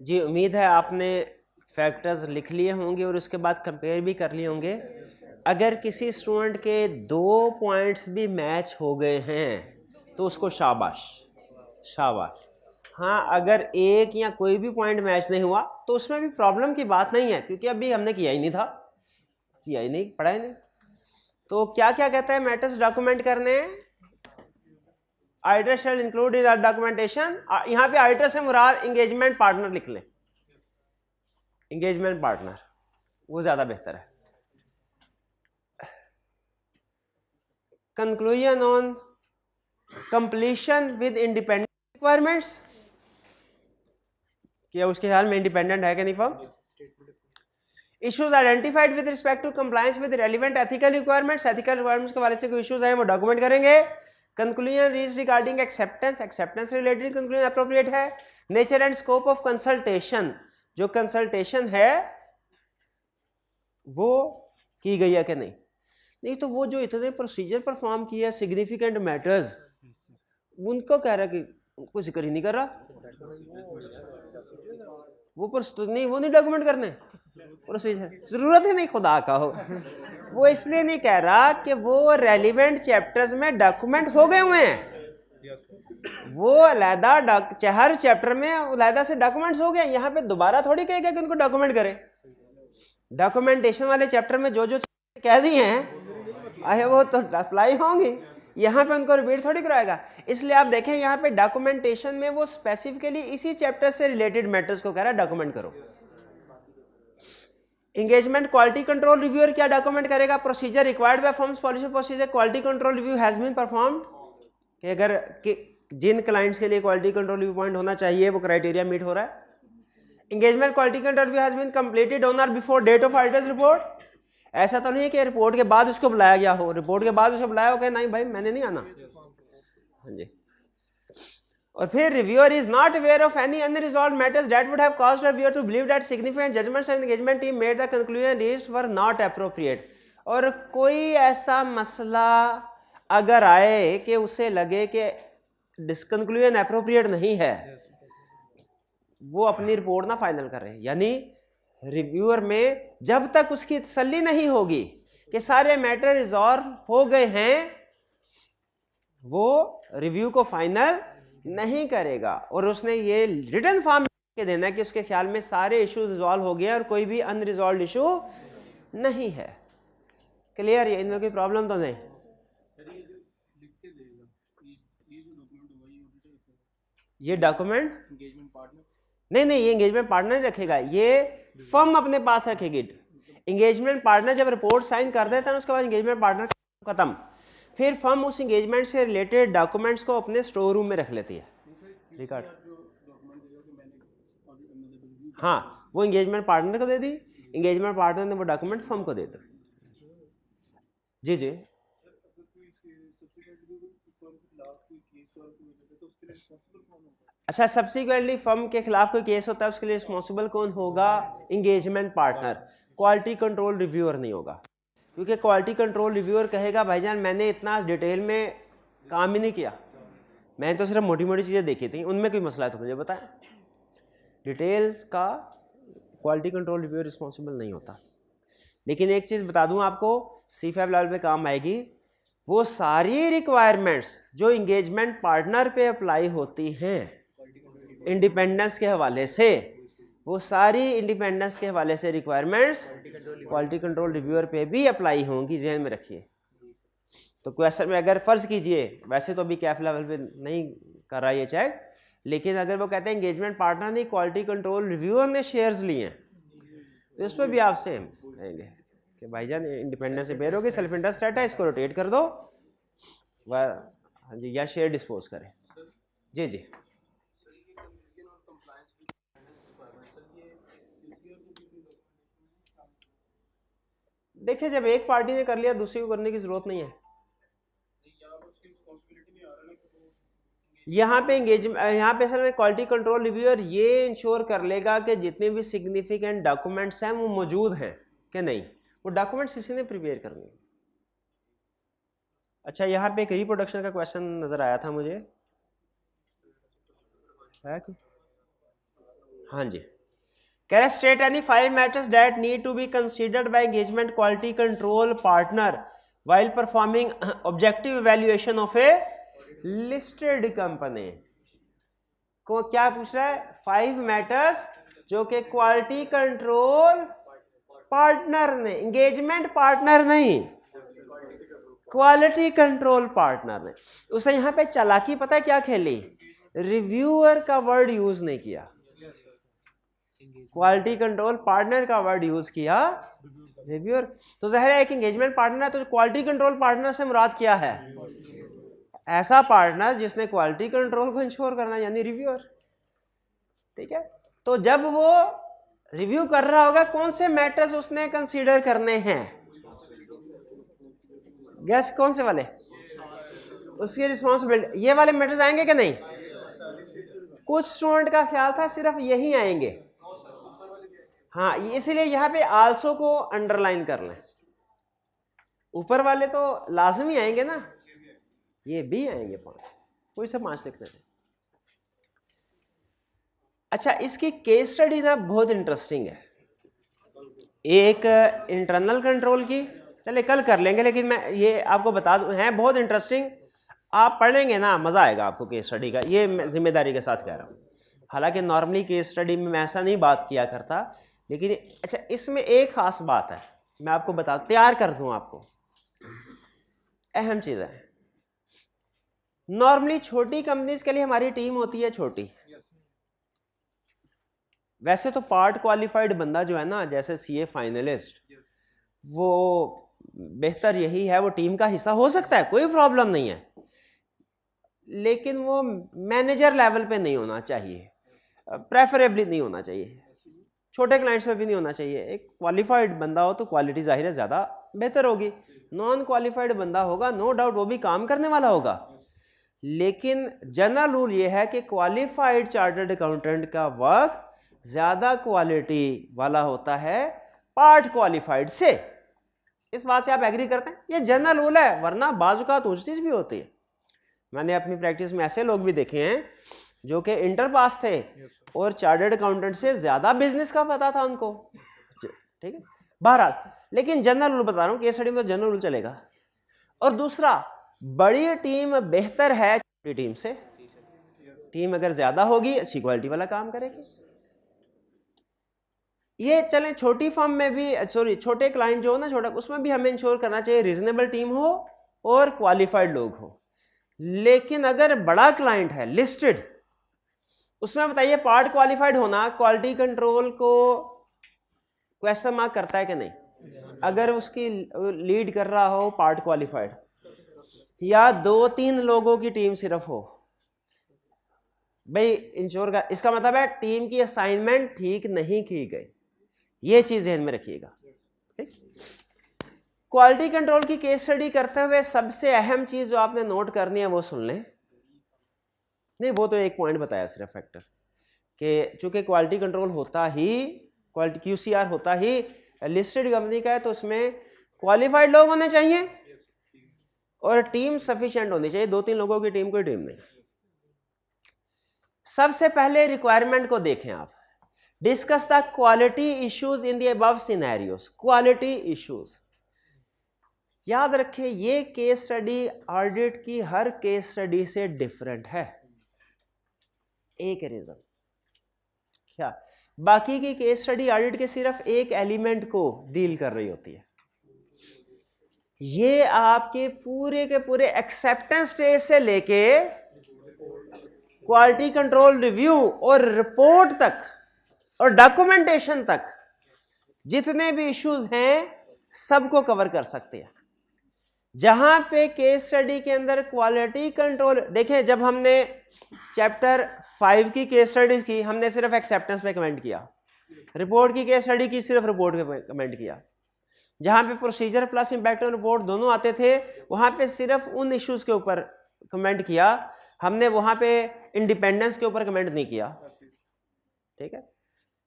Speaker 1: जी उम्मीद है आपने फैक्टर्स लिख लिए होंगे और उसके बाद कंपेयर भी कर लिए होंगे। अगर किसी स्टूडेंट के 2 पॉइंट्स भी मैच हो गए हैं तो उसको शाबाश, शाबाश। हाँ, अगर एक या कोई भी पॉइंट मैच नहीं हुआ तो उसमें भी प्रॉब्लम की बात नहीं है, क्योंकि अभी हमने किया ही नहीं था, किया ही नहीं, पढ़ा ही नहीं। तो क्या क्या कहता है मैटर्स डॉक्यूमेंट करने हैं? आइटर शैल इंक्लूड इन डॉक्यूमेंटेशन। यहाँ पे आइटर से मुराद एंगेजमेंट पार्टनर लिख लें, एंगेजमेंट पार्टनर, वो ज्यादा बेहतर है। Conclusion on completion with independent requirements, क्या उसके ख्याल में इंडिपेंडेंट है कि नहीं firm? Issues identified with respect to compliance with relevant ethical requirements, ethical requirements के वाले से कोई इश्यूज आए वो डॉक्यूमेंट करेंगे। Conclusion reach regarding acceptance, acceptance related conclusion appropriate है। Nature and scope of consultation, जो कंसल्टेशन है वो की गई है कि नहीं। नहीं तो वो जो इतने प्रोसीजर परफॉर्म किया है सिग्निफिकेंट मैटर्स, उनको कह रहा है कि उनको जिक्र ही नहीं कर रहा, वो नहीं डॉक्यूमेंट करने प्रोसीजर, जरूरत ही नहीं खुदा का हो। वो इसलिए नहीं कह रहा कि वो रेलिवेंट चैप्टर्स में डॉक्यूमेंट हो गए हुए हैं, वो अलहदा हर चैप्टर में अलहदा से डॉक्यूमेंट्स हो गए। यहाँ पे दोबारा थोड़ी कहेगा कि उनको डॉक्यूमेंट करें। डॉक्यूमेंटेशन वाले चैप्टर में जो जो कह दिए हैं आए वो तो अप्लाई होंगी, यहाँ पे उनको रिपीट थोड़ी कराएगा। इसलिए आप देखें यहाँ पे डॉक्यूमेंटेशन में वो स्पेसिफिकली इसी चैप्टर से रिलेटेड मैटर्स को कह रहा है डॉक्यूमेंट करो। एंगेजमेंट क्वालिटी कंट्रोल रिव्यूअर क्या डॉक्यूमेंट करेगा? Procedure required by firm's policy procedure quality control review has been performed, कि अगर जिन क्लाइंट्स के लिए क्वालिटी कंट्रोल रिव्यू पॉइंट होना चाहिए वो क्राइटेरिया मीट हो रहा है। Engagement quality control review has been completed on और before date of auditors report. ऐसा तो नहीं है कि रिपोर्ट के बाद उसको बुलाया गया हो, रिपोर्ट के बाद उसको बुलाया हो कि नहीं भाई मैंने नहीं आना। हाँ जी। और फिर reviewer is not aware of any unresolved matters that would have caused reviewer to believe that significant judgements and engagement team made the conclusion reached were not appropriate. और कोई ऐसा मसला अगर आए कि उसे लगे कि डिसकंक्लूजन एप्रोप्रिएट नहीं है, वो अपनी रिपोर्ट ना फाइनल करे। यानी रिव्यूअर में जब तक उसकी तसल्ली नहीं होगी कि सारे मैटर रिजॉल्व हो गए हैं, वो रिव्यू को फाइनल नहीं करेगा। और उसने ये रिटन फॉर्म के देना है कि उसके ख्याल में सारे इश्यूज रिजॉल्व हो गए और कोई भी अनरिजॉल्व्ड इशू नहीं है। क्लियर? ये इनमें कोई प्रॉब्लम तो नहीं। ये डॉक्यूमेंट नहीं, ये एंगेजमेंट पार्टनर ही रखेगा, ये फर्म अपने पास रखेगी। एंगेजमेंट पार्टनर जब रिपोर्ट साइन कर देता है उसके बाद एंगेजमेंट पार्टनर खत्म। फिर फर्म उस एंगेजमेंट से रिलेटेड डॉक्यूमेंट्स को अपने स्टोर रूम में रख लेती है रिकॉर्ड। हाँ, वो एंगेजमेंट पार्टनर को दे दी, एंगेजमेंट पार्टनर ने वो डॉक्यूमेंट फर्म को दे दी। जी जी। अच्छा, सब्सिक्वेंटली फर्म के खिलाफ कोई केस होता है उसके लिए रिस्पॉन्सिबल कौन होगा? Engagement partner, quality control reviewer नहीं होगा। क्योंकि क्वालिटी कंट्रोल रिव्यूअर कहेगा भाईजान मैंने इतना डिटेल में काम ही नहीं किया, मैंने तो सिर्फ मोटी मोटी चीज़ें देखी थी, उनमें कोई मसला है तो मुझे बताएं। डिटेल्स का क्वालिटी कंट्रोल रिव्यू रिस्पॉन्सिबल नहीं होता। लेकिन एक चीज़ बता दूं आपको, C5 लेवल पे काम आएगी, वो सारी रिक्वायरमेंट्स जो इंगेजमेंट पार्टनर पे अप्लाई होती हैं इंडिपेंडेंस के हवाले से, वो सारी इंडिपेंडेंस के हवाले से रिक्वायरमेंट्स क्वालिटी कंट्रोल रिव्यूअर पे भी अप्लाई होंगी, ज़हन में रखिए। तो क्वेश्चन में अगर फ़र्ज़ कीजिए, वैसे तो अभी कैफ लेवल पे नहीं कर रहा ये चेक, लेकिन अगर वो कहते हैं इंगेजमेंट पार्टनर ने क्वालिटी कंट्रोल रिव्यूअर ने शेयर्स लिए हैं, तो इस पर भी आप सेम कहेंगे कि भाईजान इंडिपेंडेंस से बेर होगी, सेल्फ इंटरेस्ट है, इसको रोटेट कर दो, वह हाँ जी, या शेयर डिस्पोज करें। जी जी देखिए, जब एक पार्टी ने कर लिया दूसरी को करने की जरूरत नहीं है। यहाँ पे यहाँ पे असल में क्वालिटी कंट्रोल रिव्यूअर ये इंश्योर कर लेगा कि जितने भी सिग्निफिकेंट डॉक्यूमेंट्स हैं वो मौजूद हैं कि नहीं, वो डॉक्यूमेंट्स किसी ने प्रिपेयर करने। अच्छा, यहाँ पे एक रिप्रोडक्शन का क्वेश्चन नजर आया था मुझे, है कि? हाँ जी, कह रहे state any 5 matters that need to be considered by engagement quality control partner while performing objective evaluation of a listed company को। क्या पूछ रहा है? 5 मैटर्स जो कि क्वालिटी कंट्रोल पार्टनर ने, एंगेजमेंट पार्टनर नहीं, क्वालिटी कंट्रोल पार्टनर ने। उसे यहां पे चालाकी पता है क्या खेली? रिव्यूअर का वर्ड यूज नहीं किया, क्वालिटी कंट्रोल पार्टनर का वर्ड यूज किया, रिव्यूअर। तो जाहिर है एक एंगेजमेंट पार्टनर है, तो क्वालिटी कंट्रोल पार्टनर से मुराद क्या है? ऐसा पार्टनर जिसने क्वालिटी कंट्रोल को इंश्योर करना, यानी रिव्यूअर। ठीक है, तो जब वो रिव्यू कर रहा होगा कौन से मैटर्स उसने कंसीडर करने हैं, गैस कौन से वाले? उसकी रिस्पॉन्सिबिलिटी, ये वाले मैटर्स आएंगे कि नहीं? कुछ स्टूडेंट का ख्याल था सिर्फ यही आएंगे, हाँ, इसीलिए यहाँ पे आल्सो को अंडरलाइन कर लें। ऊपर वाले तो लाजमी आएंगे ना, ये भी आएंगे 5, कोई से 5 लिखते हैं। अच्छा, इसकी केस स्टडी ना बहुत इंटरेस्टिंग है, एक इंटरनल कंट्रोल की, चले कल कर लेंगे, लेकिन मैं ये आपको बता दूं है बहुत इंटरेस्टिंग। आप पढ़ेंगे ना मज़ा आएगा आपको केस स्टडी का, ये मैं जिम्मेदारी के साथ कह रहा हूँ। हालांकि नॉर्मली केस स्टडी में मैं ऐसा नहीं बात किया करता, लेकिन अच्छा इसमें एक ख़ास बात है, मैं आपको बता तैयार कर दूँ आपको। अहम चीज़ है, नॉर्मली छोटी कंपनीज के लिए हमारी टीम होती है छोटी। वैसे तो पार्ट क्वालिफाइड बंदा जो है ना, जैसे CA फाइनलिस्ट, वो बेहतर यही है, वो टीम का हिस्सा हो सकता है, कोई प्रॉब्लम नहीं है, लेकिन वो मैनेजर लेवल पे नहीं होना चाहिए, प्रेफरेबली नहीं होना चाहिए, छोटे क्लाइंट्स में भी नहीं होना चाहिए। एक क्वालिफाइड बंदा हो तो क्वालिटी जाहिर है ज़्यादा बेहतर होगी। नॉन क्वालिफाइड बंदा होगा, नो डाउट वो भी काम करने वाला होगा, लेकिन जनरल रूल ये है कि क्वालिफाइड चार्टर्ड अकाउंटेंट का वर्क ज़्यादा क्वालिटी वाला होता है पार्ट क्वालिफाइड से। इस बात से आप एग्री करते हैं? ये जनरल रूल है, वरना बाजुकात ऊंच चीज़ भी होती है। मैंने अपनी प्रैक्टिस में ऐसे लोग भी देखे हैं जो कि इंटर पास थे और चार्टर्ड अकाउंटेंट से ज़्यादा बिजनेस का पता था उनको। ठीक है, बहरहाल, लेकिन जनरल रूल बता रहा हूँ, केस स्टडी में तो जनरल रूल चलेगा। और दूसरा, बड़ी टीम बेहतर है छोटी टीम से। टीम अगर ज़्यादा होगी अच्छी क्वालिटी वाला काम करेगी। ये चलें, छोटी फर्म में भी, सॉरी छोटे क्लाइंट जो हो ना, छोटा, उसमें भी हमें इंश्योर करना चाहिए रीजनेबल टीम हो और क्वालिफाइड लोग हो। लेकिन अगर बड़ा क्लाइंट है लिस्टेड, उसमें बताइए पार्ट क्वालिफाइड होना क्वालिटी कंट्रोल को क्वेश्चन मार्क करता है कि नहीं? अगर उसकी लीड कर रहा हो पार्ट क्वालिफाइड, या 2-3 लोगों की टीम सिर्फ हो, भाई इंश्योर का इसका मतलब है टीम की असाइनमेंट ठीक नहीं की गई। ये चीज ध्यान में रखिएगा। क्वालिटी कंट्रोल की केस स्टडी करते हुए सबसे अहम चीज जो आपने नोट करनी है वो सुन लें। नहीं, वो तो एक पॉइंट बताया सिर्फ फैक्टर कि चूंकि क्वालिटी कंट्रोल होता ही, क्वालिटी QCR होता ही लिस्टेड कंपनी का है, तो उसमें क्वालिफाइड लोग होने चाहिए और टीम सफिशिएंट होनी चाहिए। 2-3 लोगों की टीम कोई टीम नहीं। सबसे पहले रिक्वायरमेंट को देखें आप discuss the quality issues in the above scenarios. Quality issues याद रखें, ये केस स्टडी ऑडिट की हर केस स्टडी से डिफरेंट है। एक रीजन क्या, बाकी की केस स्टडी ऑडिट के सिर्फ एक एलिमेंट को डील कर रही होती है, ये आपके पूरे के पूरे एक्सेप्टेंस स्टेज से लेके क्वालिटी कंट्रोल रिव्यू और रिपोर्ट तक और डॉक्यूमेंटेशन तक जितने भी इश्यूज हैं सबको कवर कर सकते हैं। जहां पे केस स्टडी के अंदर क्वालिटी कंट्रोल, देखें जब हमने चैप्टर 5 की केस स्टडी की, हमने सिर्फ एक्सेप्टेंस पे कमेंट किया, रिपोर्ट की केस स्टडी की सिर्फ रिपोर्ट पे कमेंट किया। जहां पे procedure plus impact on report दोनों आते थे, वहां पे सिर्फ उन इश्यूज के ऊपर कमेंट किया, हमने वहां पे इंडिपेंडेंस के ऊपर कमेंट नहीं किया। ठीक है,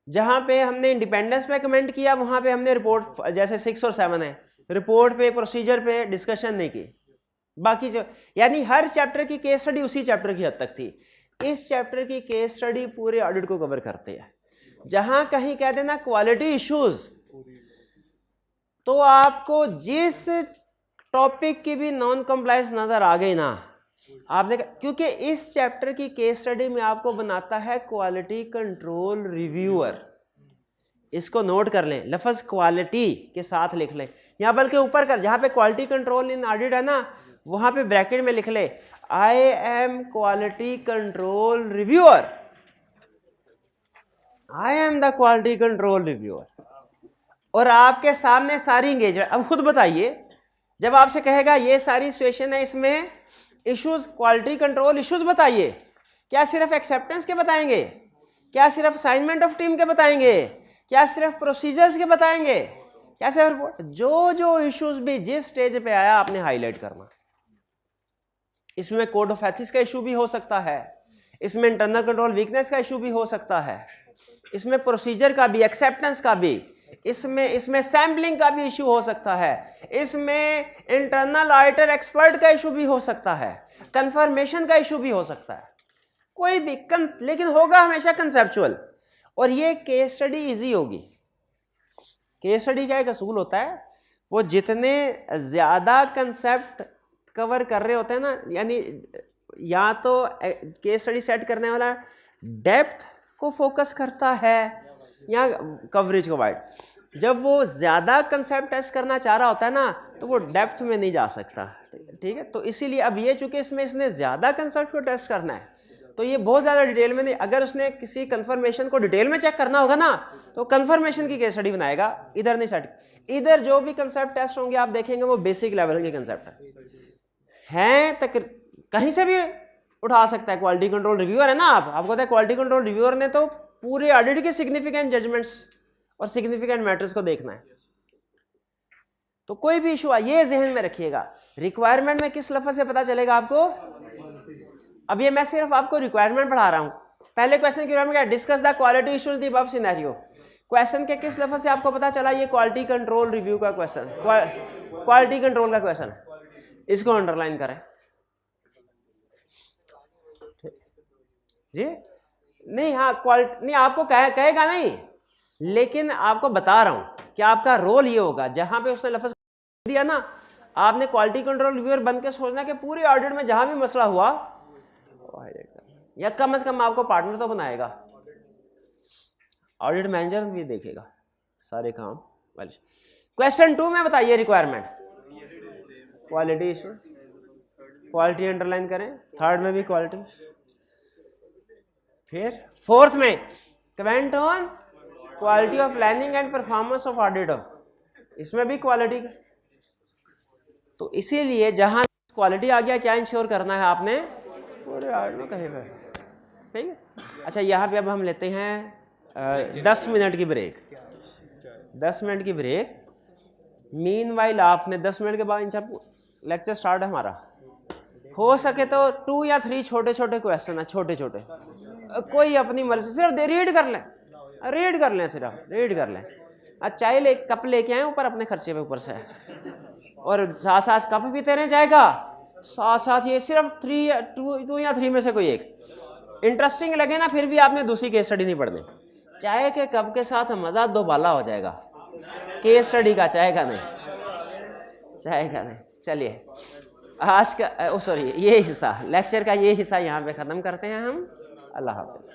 Speaker 1: जहां पे हमने इंडिपेंडेंस पे कमेंट किया वहां पे हमने रिपोर्ट जैसे 6 और 7 है, रिपोर्ट पे प्रोसीजर पे डिस्कशन नहीं की। बाकी जो यानी हर चैप्टर की केस स्टडी उसी चैप्टर की हद तक थी। इस चैप्टर की केस स्टडी पूरे ऑडिट को कवर करते हैं। जहां कहीं कह देना क्वालिटी इश्यूज, तो आपको जिस टॉपिक की भी नॉन कंप्लायंस नजर आ गई ना, आप देख, क्योंकि इस चैप्टर की केस स्टडी में आपको बनाता है क्वालिटी कंट्रोल रिव्यूअर। इसको नोट कर लें, लफ्ज क्वालिटी के साथ लिख लें, या बल्कि ऊपर कर, जहां पे क्वालिटी कंट्रोल इन ऑडिट है ना, वहां पे ब्रैकेट में लिख ले I am quality control reviewer, I am the quality control reviewer. और आपके सामने सारी इंगेजमेंट, अब खुद बताइए, जब आपसे कहेगा ये सारी सिचुएशन है, इसमें इश्यूज क्वालिटी कंट्रोल इश्यूज बताइए, क्या सिर्फ एक्सेप्टेंस के बताएंगे, क्या सिर्फ असाइनमेंट ऑफ टीम के बताएंगे, क्या सिर्फ प्रोसीजर्स के बताएंगे, क्या सिर्फ रिपोर्ट, जो जो इश्यूज भी जिस स्टेज पे आया आपने हाईलाइट करना। इसमें कोड ऑफ एथिक्स का इशू भी हो सकता है, इसमें इंटरनल कंट्रोल वीकनेस का इशू भी हो सकता है, इसमें प्रोसीजर का भी, एक्सेप्टेंस का भी, इसमें सैम्पलिंग का भी इशू हो सकता है, इसमें इंटरनल ऑडिटर एक्सपर्ट का इशू भी हो सकता है, कंफर्मेशन का इशू भी हो सकता है, कोई भी लेकिन होगा हमेशा कंसेप्चुअल। और ये केस स्टडी इजी होगी। केस स्टडी का एक असूल होता है, वो जितने ज्यादा कंसेप्ट कवर कर रहे होते हैं ना, यानी या तो केस स्टडी सेट करने वाला डेप्थ को फोकस करता है या कवरेज को वाइड। जब वो ज्यादा कंसेप्ट टेस्ट करना चाह रहा होता है ना, तो वो डेप्थ में नहीं जा सकता। ठीक है, तो इसीलिए अब ये चूंकि इसने ज्यादा कंसेप्ट को टेस्ट करना है, तो ये बहुत ज्यादा डिटेल में नहीं। अगर उसने किसी कंफर्मेशन को डिटेल में चेक करना होगा ना, तो कंफर्मेशन की केस स्टडी बनाएगा, इधर नहीं सेट। इधर जो भी कंसेप्ट टेस्ट होंगे आप देखेंगे वो बेसिक लेवल के कंसेप्ट हैं, तक कहीं से भी उठा सकता है। क्वालिटी कंट्रोल रिव्यूअर है ना, आपको पता है क्वालिटी कंट्रोल रिव्यूअर ने तो पूरे ऑडिट के सिग्निफिकेंट जजमेंट्स और सिग्निफिकेंट मैटर्स को देखना है। तो कोई भी इशू आए ये जहन में रखिएगा। रिक्वायरमेंट में किस लफ्ज से पता चलेगा आपको? अब ये मैं सिर्फ आपको रिक्वायरमेंट पढ़ा रहा हूं। पहले क्वेश्चन की रिक्वायरमेंट क्या है? Discuss the quality issues the above scenario. Question के किस लफ्ज से आपको पता चला ये क्वालिटी कंट्रोल रिव्यू का क्वेश्चन, क्वालिटी कंट्रोल का क्वेश्चन? इसको अंडरलाइन करें जी। नहीं, हाँ क्वालिटी नहीं आपको कहेगा नहीं, लेकिन आपको बता रहा हूं कि आपका रोल ये होगा, जहां पे उसने लफ्ज दिया ना, आपने क्वालिटी कंट्रोल रिव्यूअर बन के सोचना कि पूरे ऑडिट में जहां भी मसला हुआ, या कम से कम आपको पार्टनर तो बनाएगा, ऑडिट मैनेजर भी देखेगा सारे काम वाले। क्वेश्चन 2 में बताइए requirement, quality issue, quality underline करें। थर्ड में भी क्वालिटी, फिर फोर्थ में comment on quality of planning and performance of auditor, इसमें भी क्वालिटी। तो इसीलिए जहां क्वालिटी आ गया, क्या इंश्योर करना है आपने पूरे ऑडिट में कहीं पे, ठीक है। अच्छा, यहाँ पे अब हम लेते हैं 10 मिनट की ब्रेक। 10 मिनट की ब्रेक। मीनवाइल आपने 10 मिनट के बाद इनसे लेक्चर स्टार्ट है हमारा। हो सके तो 2 या 3 छोटे छोटे क्वेश्चन है, छोटे छोटे, कोई अपनी मर्जी, सिर्फ रीड कर लें, रीड कर लें, सिर्फ रीड कर लें। चाय कप लेके आए ऊपर अपने खर्चे पे ऊपर से, और साथ साथ कप भी तेरे जाएगा, साथ साथ ये सिर्फ 2 या 3 में से कोई एक इंटरेस्टिंग लगे ना, फिर भी आपने दूसरी केस स्टडी नहीं पढ़नी, चाय के कप के साथ मज़ा दोबाला हो जाएगा, केस स्टडी का, चाय का नहीं, चाय का नहीं। चलिए आज का सॉरी ये हिस्सा लेक्चर का ये हिस्सा यहाँ पे ख़त्म करते हैं हम। अल्लाह हाफ़िज़।